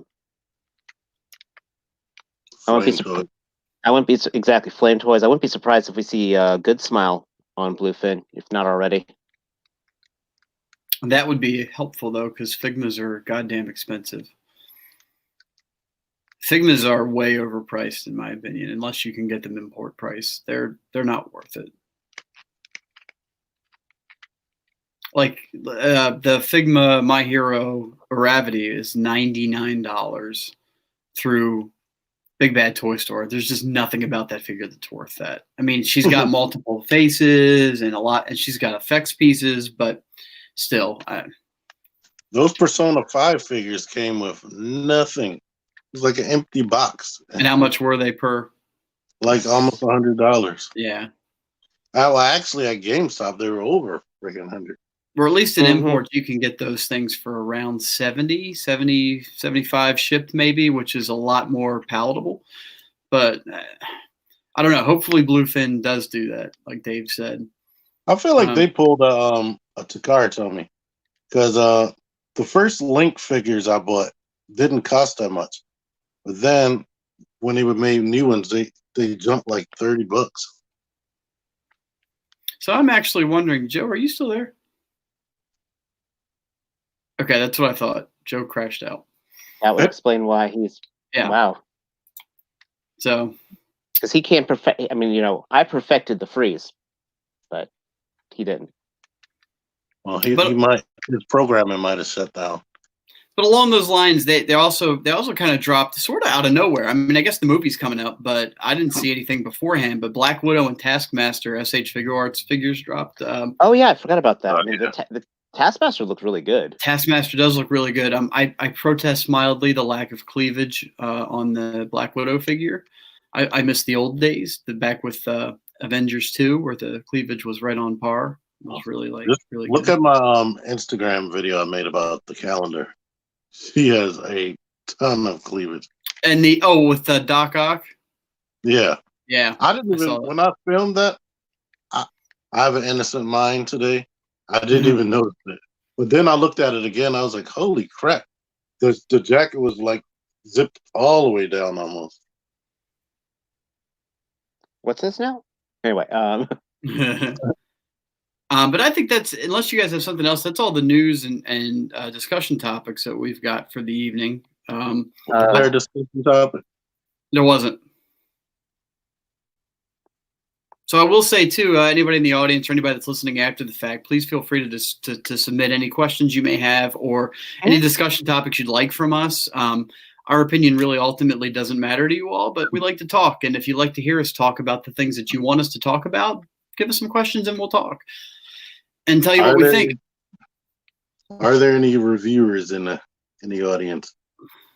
wouldn't be exactly Flame Toys. I wouldn't be surprised if we see Good Smile on Bluefin, if not already. That would be helpful, though, because Figmas are goddamn expensive. Figmas are way overpriced, in my opinion. Unless you can get them import price, they're not worth it. Like the Figma My Hero Gravity is $99 through Big Bad Toy Store. There's just nothing about that figure that's worth that. I mean, she's got multiple faces and and she's got effects pieces, but still. Those Persona 5 figures came with nothing. It was like an empty box. And how much were they per? Like almost $100. Yeah. Well, actually, at GameStop, they were over freaking 100. Or at least in imports, you can get those things for around 70, 75 shipped maybe, which is a lot more palatable. But I don't know. Hopefully Bluefin does do that, like Dave said. I feel like they pulled a Takara on me. Because the first Link figures I bought didn't cost that much. But then when they would make new ones, they jumped like $30. So I'm actually wondering, Joe, are you still there? Okay, that's what I thought. Joe crashed out. That would explain why he's Yeah. wow. So Because he can't perfect. I mean, I perfected the freeze, but he didn't. Well, he But- might, his programming might have shut down. But along those lines, they also kind of dropped sort of out of nowhere. I mean, I guess the movie's coming up, but I didn't see anything beforehand. But Black Widow and Taskmaster SH Figure Arts figures dropped. Oh yeah, I forgot about that. Oh, I mean, yeah. the Taskmaster looked really good. Taskmaster does look really good. I protest mildly the lack of cleavage on the Black Widow figure. I miss the old days, back with Avengers 2, where the cleavage was right on par. It was really really Look good. at my Instagram video I made about the calendar. She has a ton of cleavage. And with Doc Ock. Yeah. Yeah. I didn't I saw even, that. when I filmed that, I have an innocent mind today. I didn't Mhm. even notice it. But then I looked at it again. I was like, holy crap. The jacket was like zipped all the way down almost. What's this now? Anyway, But I think that's, unless you guys have something else, that's all the news and discussion topics that we've got for the evening. Fair discussion topic. There wasn't. So I will say too, anybody in the audience or anybody that's listening after the fact, please feel free to submit any questions you may have or any discussion topics you'd like from us. Our opinion really ultimately doesn't matter to you all, but we like to talk. And if you'd like to hear us talk about the things that you want us to talk about, give us some questions and we'll talk and tell you what we think. Are there any reviewers in the audience?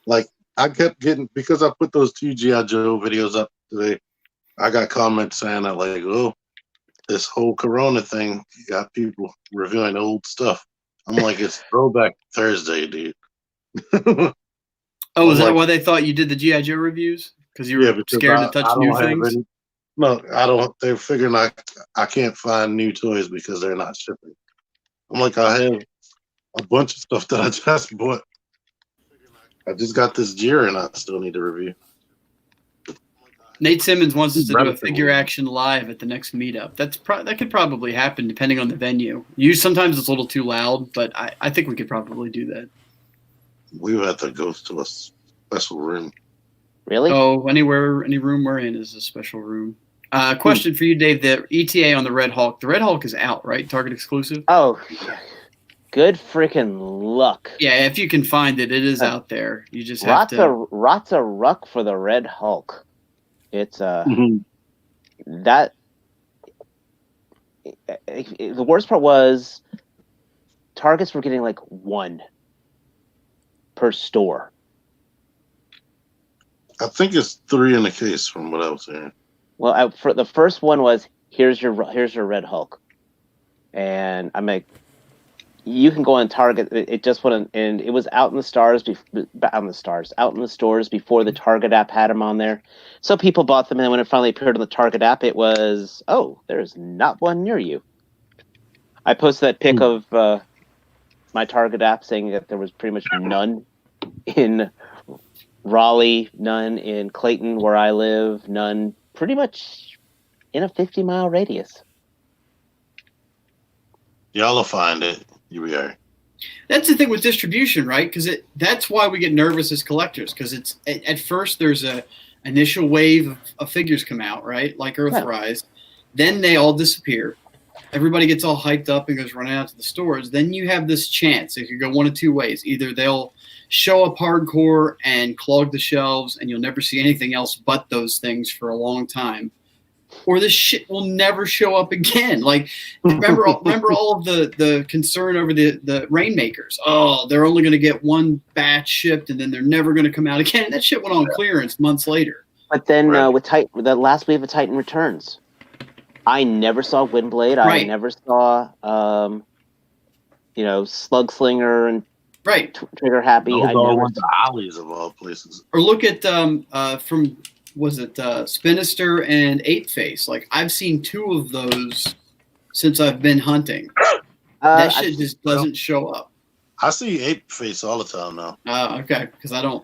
Like, I kept getting, because I put those 2 G.I. Joe videos up today, I got comments saying that, like, oh, this whole Corona thing, you got people reviewing old stuff. I'm like, it's Throwback Thursday, dude. Oh, is that like- why they thought you did the G.I. Joe reviews? Because you were because scared to I touch don't new have things? any- no, I don't. They're figuring I can't find new toys because they're not shipping. I'm like, I have a bunch of stuff that I just bought. I just got this gear and I still need to review. Nate Simmons wants us to do a Relatively. figure action live at the next meetup. That could probably happen depending on the venue. Sometimes it's a little too loud, but I think we could probably do that. We would have to go to a special room. really? Oh, any room we're in is a special room. Question for you, Dave. The ETA on the Red Hulk. The Red Hulk is out, right? Target exclusive? Oh, good freaking luck. Yeah, if you can find it, it is out there. You just have to. Rotza Ruck for the Red Hulk. It's that. The worst part was Targets were getting like 1 per store. I think it's 3 in the case from what I was hearing. Well, for the first one was here's your Red Hulk, and I'm like, you can go on Target. It just went, and it was out in the stores before the Target app had them on there. So people bought them, and when it finally appeared on the Target app, it was, oh, there's not one near you. I posted that pic of my Target app saying that there was pretty much none in Raleigh, none in Clayton, where I live, none pretty much in a 50-mile radius. Y'all will find it. Here we are. That's the thing with distribution, right? Because that's why we get nervous as collectors. Because it's at first there's a initial wave of figures come out, right? Like Earthrise. Then they all disappear. Everybody gets all hyped up and goes running out to the stores. Then you have this chance. It could go one of 2 ways. Either they'll show up hardcore and clog the shelves, and you'll never see anything else but those things for a long time. Or this shit will never show up again. Like, remember all of the concern over the Rainmakers. Oh, they're only going to get 1 batch shipped, and then they're never going to come out again. That shit went on clearance months later. But then Right. with the last wave of Titan Returns, I never saw Windblade. I Right. never saw, Slug Slinger and Right. Trigger Happy. Those I all never. went to Ollie's of all places. Or look at from Spinister and Eight Face. Like, I've seen 2 of those since I've been hunting. That shit just doesn't show up. I see Ape Face all the time now. Okay, because I don't.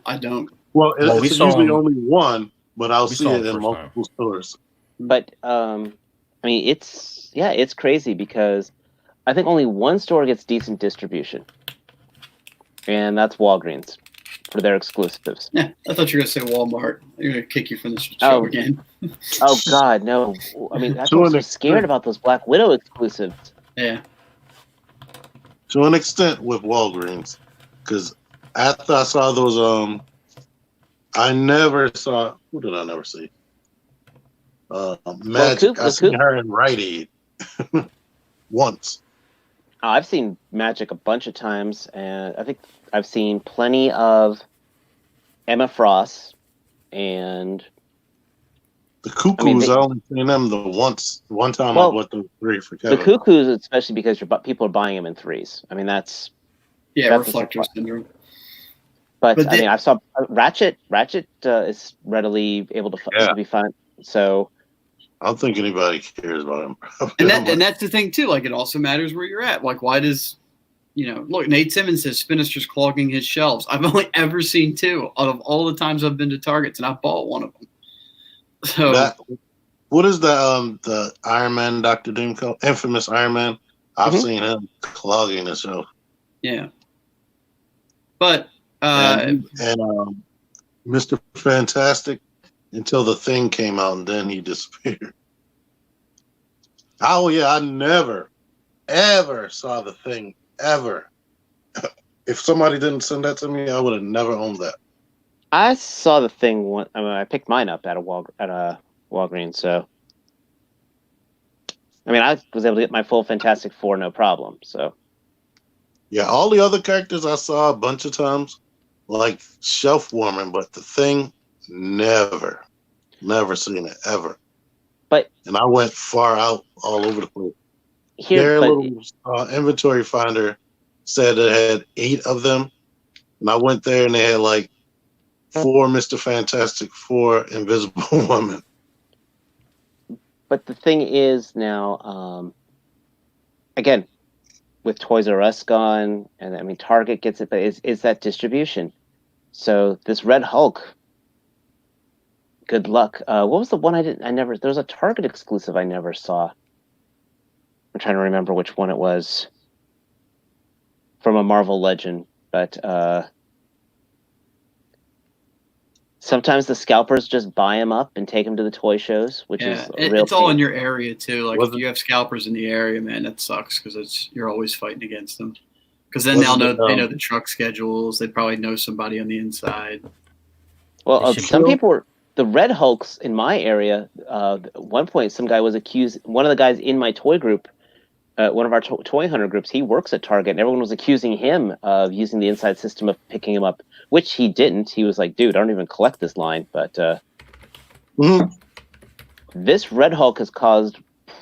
Well, Well, we it's saw usually him- only 1, but I'll we see saw it him in first multiple stores. But I mean, it's crazy because I think only one store gets decent distribution, and that's Walgreens for their exclusives. Yeah, I thought you were gonna say Walmart. They're gonna kick you from the show Oh. again. Oh God, no! I mean, that's To why I'm an so extent. scared about those Black Widow exclusives. Yeah. To an extent with Walgreens, because after I saw those, I never saw. Who did I never see? Magic. I seen her in Rite Aid once. I've seen Magic a bunch of times, and I think I've seen plenty of Emma Frost and The Cuckoos. I mean, I only seen them one time. Well, I bought the 3 for the Kevin. Cuckoos, especially because people are buying them in threes. I mean, that's. Yeah, That's reflector syndrome. But But I mean, I saw Ratchet. Ratchet is readily able to be fun. So I don't think anybody cares about him. And that's the thing too. Like, it also matters where you're at. Like, why does, look, Nate Simmons says Spinister's clogging his shelves. I've only ever seen 2 out of all the times I've been to Targets, and I bought one of them. So what is the Iron Man Dr. Doom called? Infamous Iron Man. I've Mhm. seen him clogging the shelf. yeah. But And Mr. Fantastic until the Thing came out, and then he disappeared. Oh yeah, I never, ever saw the Thing ever. If somebody didn't send that to me, I would have never owned that. I saw the thing. I picked mine up at a Walgreens. So I mean, I was able to get my full Fantastic Four no problem. So Yeah, all the other characters I saw a bunch of times, like shelf warming, but the Thing, never seen it ever. And I went far out all over the place. Their little inventory finder said it had 8 of them, and I went there and they had like 4 Mr. Fantastic, 4 Invisible Woman. But the thing is now, again, with Toys R Us gone, and I mean Target gets it, but is that distribution? So this Red Hulk, good luck. What was the one there was a Target exclusive I never saw. I'm trying to remember which one it was from a Marvel Legend, but sometimes the scalpers just buy them up and take them to the toy shows, which is a real it's all pain. in your area too. Like, if you have scalpers in the area, man, that sucks because you're always fighting against them. Because then they know the truck schedules. They probably know somebody on the inside. Well, some people were the Red Hulks in my area. At one point, some guy was accused. One of the guys in my toy group, one of our toy hunter groups, he works at Target, and everyone was accusing him of using the inside system of picking him up, which he didn't. He was like, "Dude, I don't even collect this line." But this Red Hulk has caused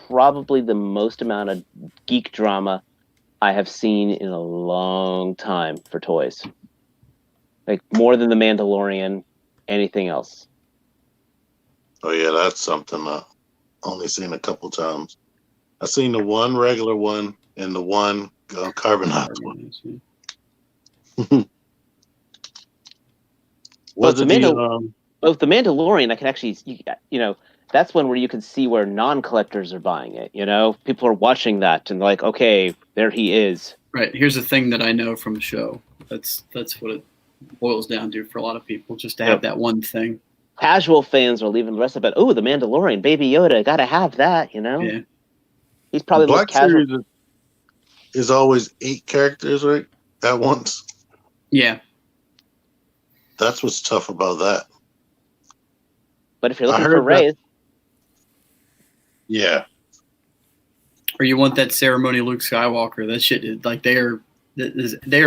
probably the most amount of geek drama I have seen in a long time for toys. Like more than the Mandalorian, anything else. Oh yeah, that's something I've only seen a couple times. I've seen the one regular one and the one carbonized one. Both the Mandalorian, I can actually, that's one where you can see where non-collectors are buying it. People are watching that and like, okay, there he is. Right. Here's the thing that I know from the show. That's what it boils down to for a lot of people, just to have that one thing. Casual fans are leaving the rest of it. Oh, the Mandalorian, Baby Yoda, gotta have that. Yeah. He's probably the Black casual. Series is always 8 characters, right? At once. Yeah. That's what's tough about that. But if you're looking for Rey, yeah. Or you want that ceremony Luke Skywalker? That shit is like they are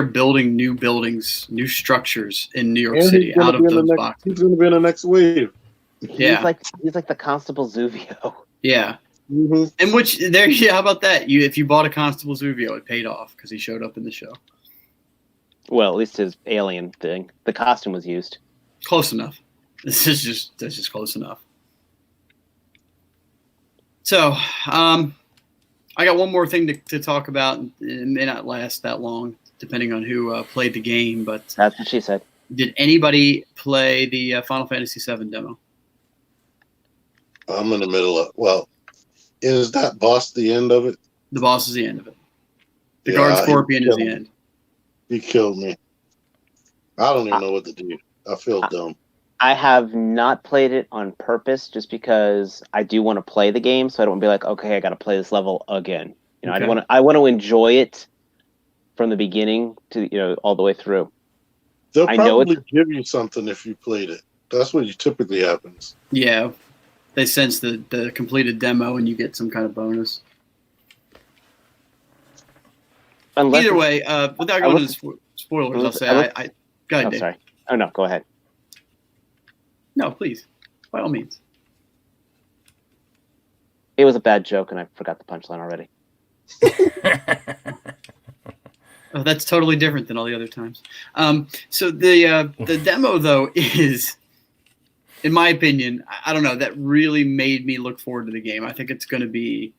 building new buildings, new structures in New York City out of those boxes. He's going to be in the next wave. Yeah. He's like the Constable Zuvio. Yeah. Mm-hmm. And how about that? If you bought a Constable Zuvio, it paid off because he showed up in the show. Well, at least his alien thing. The costume was used. Close enough. That's just close enough. So, I got one more thing to talk about. It may not last that long, depending on who played the game. But that's what she said. Did anybody play the Final Fantasy VII demo? I'm in the middle of. Well, is that boss the end of it? The boss is the end of it. The Guard Scorpion is the end. He killed me. I don't even know what to do. I feel dumb. I have not played it on purpose just because I do want to play the game, so I don't want to be like, okay, I got to play this level again. You know, Okay. I want to enjoy it from the beginning to all the way through. They'll I know probably give you something if you played it. That's what typically happens. Yeah, they sense the completed demo and you get some kind of bonus. Unless Either it's- way, without going into spoilers, I'll say I go ahead, Oh, Dave. sorry. Oh no, go ahead. No, please, by all means. It was a bad joke, and I forgot the punchline already. Oh, that's totally different than all the other times. So the demo though is, in my opinion, I don't know, that really made me look forward to the game. I think it's going to be.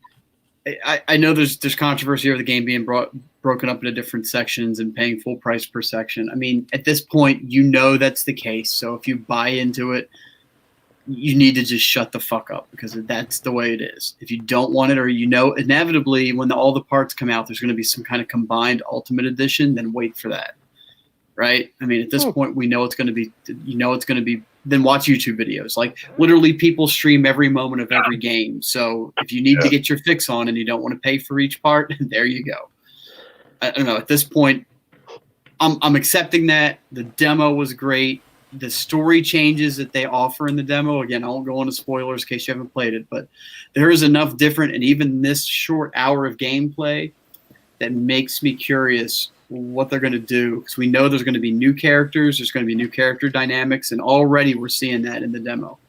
I know there's controversy over the game being broken up into different sections and paying full price per section. I mean, at this point, that's the case. So if you buy into it, you need to just shut the fuck up because that's the way it is. If you don't want it, or inevitably when all the parts come out, there's going to be some kind of combined Ultimate Edition. Then wait for that, right? I mean, at this point, we know it's going to be. It's going to be. Then watch YouTube videos. Like literally, people stream every moment of every game. So if you need to get your fix on and you don't want to pay for each part, there you go. I don't know. At this point, I'm accepting that. The demo was great. The story changes that they offer in the demo, again, I won't go into spoilers in case you haven't played it, but there is enough different, and even this short hour of gameplay that makes me curious what they're going to do, because we know there's going to be new characters, there's going to be new character dynamics, and already we're seeing that in the demo.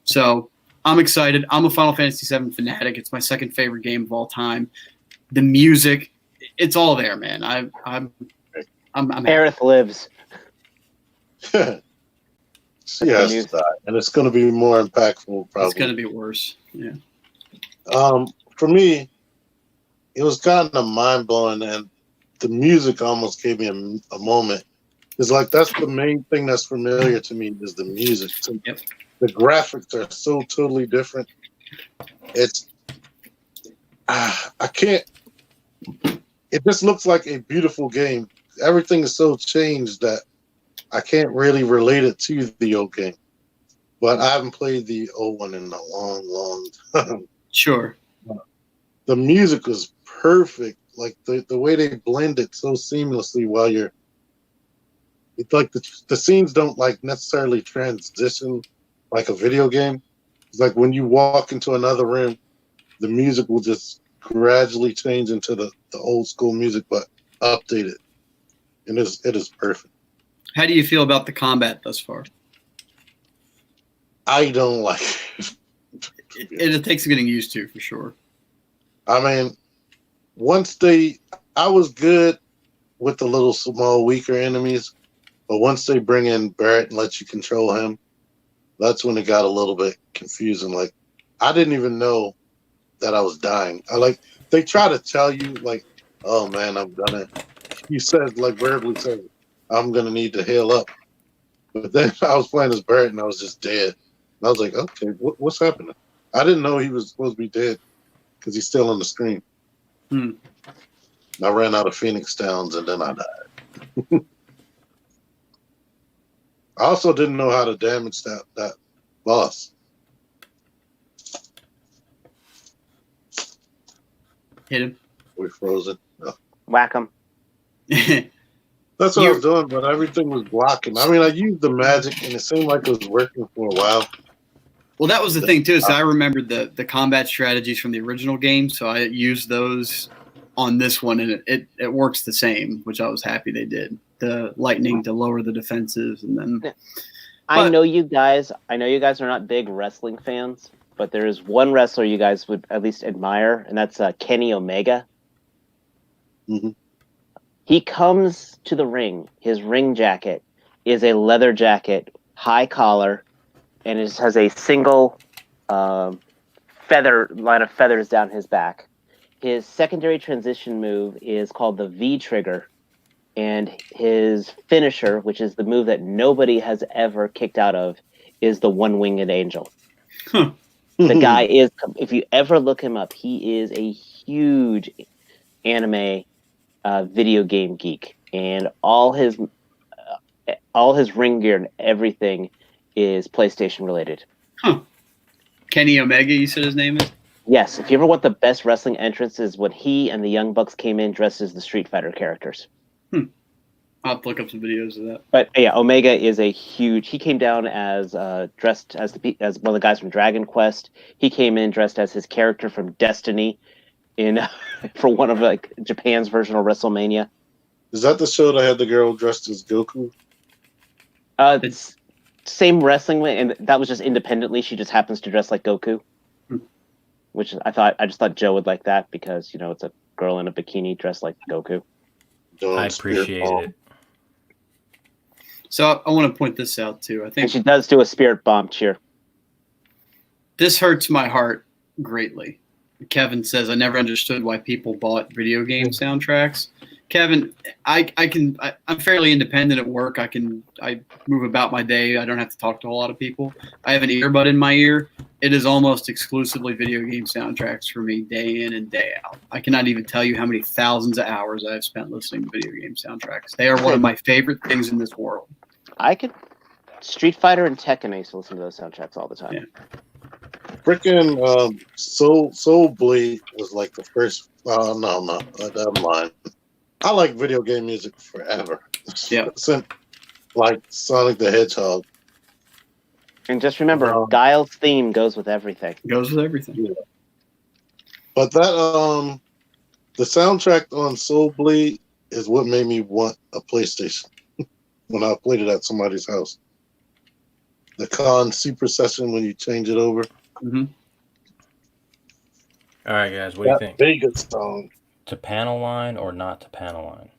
So I'm excited. I'm a Final Fantasy VII fanatic. It's my second favorite game of all time. The music, it's all there, man. I'm Aerith lives. She has to die, and it's going to be more impactful. Probably It's going to be worse. Yeah. For me, it was kind of mind blowing, and the music almost gave me a moment. It's like that's the main thing that's familiar to me is the music. So Yep. The graphics are so totally different. It's I can't. It just looks like a beautiful game. Everything is so changed that I can't really relate it to the old game. But I haven't played the old one in a long, long time. Sure. The music was perfect. Like the way they blend it so seamlessly while it's like the scenes don't like necessarily transition like a video game. It's like when you walk into another room, the music will just gradually change into the old school music, but updated. And it is perfect. How do you feel about the combat thus far? I don't like it. It takes getting used to, for sure. I mean, I was good with the little small, weaker enemies, but once they bring in Barret and let you control him, that's when it got a little bit confusing. Like, I didn't even know that I was dying. They try to tell you, like, oh man, he said, like, verbally said, I'm gonna need to heal up. But then I was playing as Barret and I was just dead. And I was like, okay, what's happening? I didn't know he was supposed to be dead because he's still on the screen. I ran out of Phoenix Downs and then I died. I also didn't know how to damage that boss. Hit him. We're frozen. No. Whack him. That's what I was doing, but everything was blocking. I mean, I used the magic and it seemed like it was working for a while. Well, that was the thing too. So I remembered the combat strategies from the original game, so I used those on this one, and it works the same, which I was happy they did. The lightning to lower the defenses, and then. I know you guys are not big wrestling fans, but there is one wrestler you guys would at least admire, and that's Kenny Omega. Mm-hmm. He comes to the ring. His ring jacket is a leather jacket, high collar, and it has a single line of feathers down his back. His secondary transition move is called the V trigger, and his finisher, which is the move that nobody has ever kicked out of, is the one-winged angel. Huh. The guy is, if you ever look him up, he is a huge anime video game geek, and all his all his ring gear and everything is PlayStation related. Kenny Omega, you said his name is? Yes, if you ever want the best wrestling entrance is when he and the Young Bucks came in dressed as the Street Fighter characters. I'll have to look up some videos of that. But yeah, Omega is a huge. He came down as dressed as as one of the guys from Dragon Quest. He came in dressed as his character from Destiny, in for one of like Japan's version of WrestleMania. Is that the show that had the girl dressed as Goku? It's same wrestling way, and that was just independently. She just happens to dress like Goku, which I just thought Joe would like that because it's a girl in a bikini dressed like Goku. I appreciate it. So I want to point this out too. I And think she does do a spirit bomb cheer. this hurts my heart greatly. Kevin says, I never understood why people bought video game soundtracks. Kevin, I'm fairly independent at work. I move about my day. I don't have to talk to a lot of people. I have an earbud in my ear. It is almost exclusively video game soundtracks for me day in and day out. I cannot even tell you how many thousands of hours I have spent listening to video game soundtracks. They are one of my favorite things in this world. I could Street Fighter and Tekken. I used to listen to those soundtracks all the time. Yeah. Freaking Soul Blade was like the first. No, I'm lying. I like video game music forever. Yeah. Since like Sonic the Hedgehog. And just remember, Guile's theme goes with everything. Goes with everything. Yeah. But that the soundtrack on Soul Blade is what made me want a PlayStation when I played it at somebody's house. The Con Super Session when you change it over. Mm-hmm. All right, guys, what do you think? Vegas song. To panel line or not to panel line?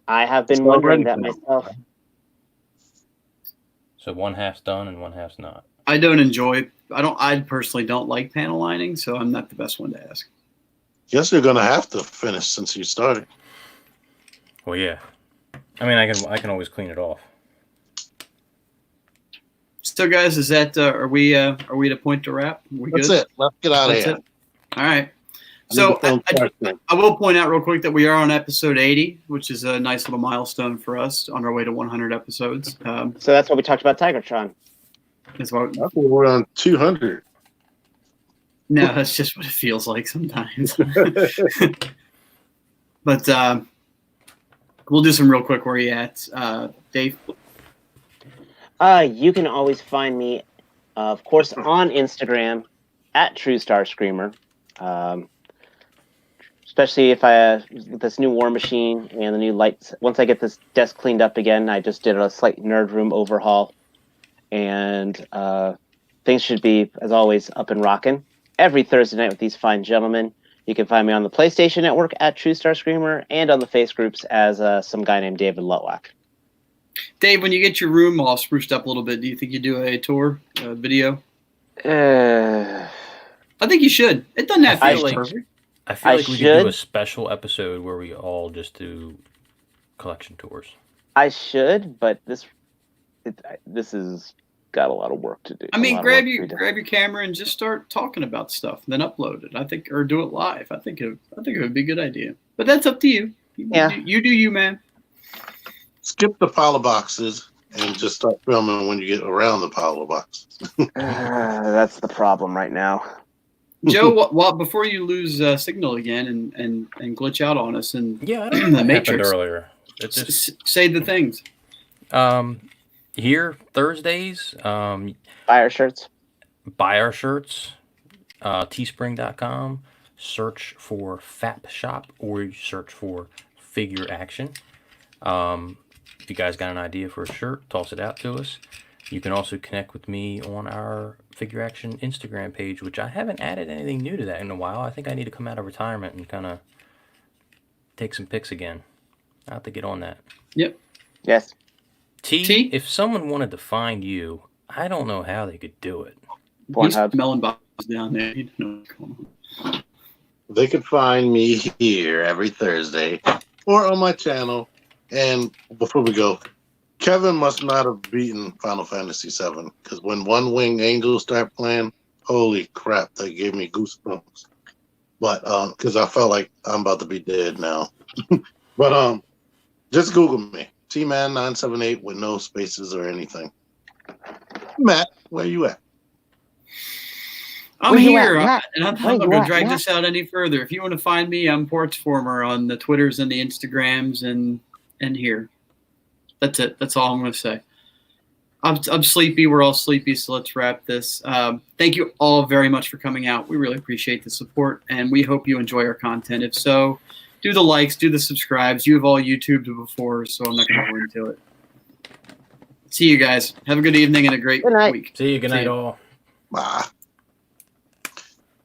I have been It's wondering already that done. myself. So one half's done and one half's not. I personally don't like panel lining, so I'm not the best one to ask. Guess you're gonna have to finish since you started. Well, yeah. I mean, I can always clean it off. So, guys, is that are we at a point to wrap? We That's good? it. Let's get out of That's here. it. All right. So I will point out real quick that we are on episode 80, which is a nice little milestone for us on our way to 100 episodes. So that's what we talked about Tigertron. That's why, I think we're on 200. no, that's just what it feels like sometimes. But we'll do some real quick. Where are you at, Dave? You can always find me, of course, on Instagram at True Star Screamer. Especially if with this new War Machine and the new lights. Once I get this desk cleaned up again, I just did a slight nerd room overhaul, and things should be, as always, up and rocking every Thursday night with these fine gentlemen. You can find me on the PlayStation Network at True Star Screamer and on the face groups as some guy named David Lutwack. Dave, when you get your room all spruced up a little bit, do you think you do a tour video? I I think you should. It doesn't have to be like perfect. I feel I like we could should. do a special episode where we all just do collection tours. I should, but this has got a lot of work to do. I mean, A lot of grab work to be done. your camera and just start talking about stuff, and then upload it. I think, or do it live. I think it would be a good idea. But that's up to you. Yeah. You do you, man. Skip the pile of boxes and just start filming when you get around the pile of boxes. That's the problem right now. Joe, what before you lose signal again and glitch out on us and Yeah, I don't know The what happened Matrix. earlier. It's just say the things. here Thursdays. Buy our shirts. Buy our shirts. Teespring.com. Search for Fap Shop or you search for Figure Action. If you guys got an idea for a shirt, toss it out to us. You can also connect with me on our Figure Action Instagram page, which I haven't added anything new to that in a while. I think I need to come out of retirement and kind of take some pics again. I have to get on that. Yep. Yes. T? If someone wanted to find you, I don't know how they could do it. He's Pornhub. smelling boxes down there. He doesn't know what's going on. They can find me here every Thursday or on my channel. And before we go, Kevin must not have beaten Final Fantasy VII because when One Wing Angels start playing, holy crap, they gave me goosebumps. But because I felt like I'm about to be dead now. But just Google me, T-Man978 with no spaces or anything. Matt, where you at? I'm Where you at, here, Matt? and I'm Where not you going at, to drag Matt? this out any further. If you want to find me, I'm Portsformer on the Twitters and the Instagrams and here. That's it. That's all I'm going to say. I'm sleepy. We're all sleepy, so let's wrap this. Thank you all very much for coming out. We really appreciate the support, and we hope you enjoy our content. If so, do the likes, do the subscribes. You have all YouTubed it before, so I'm not going to go into it. See you guys. Have a good evening and a great Good night. week. See you. Good See night, ya. all. Bye.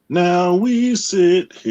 Now we sit here.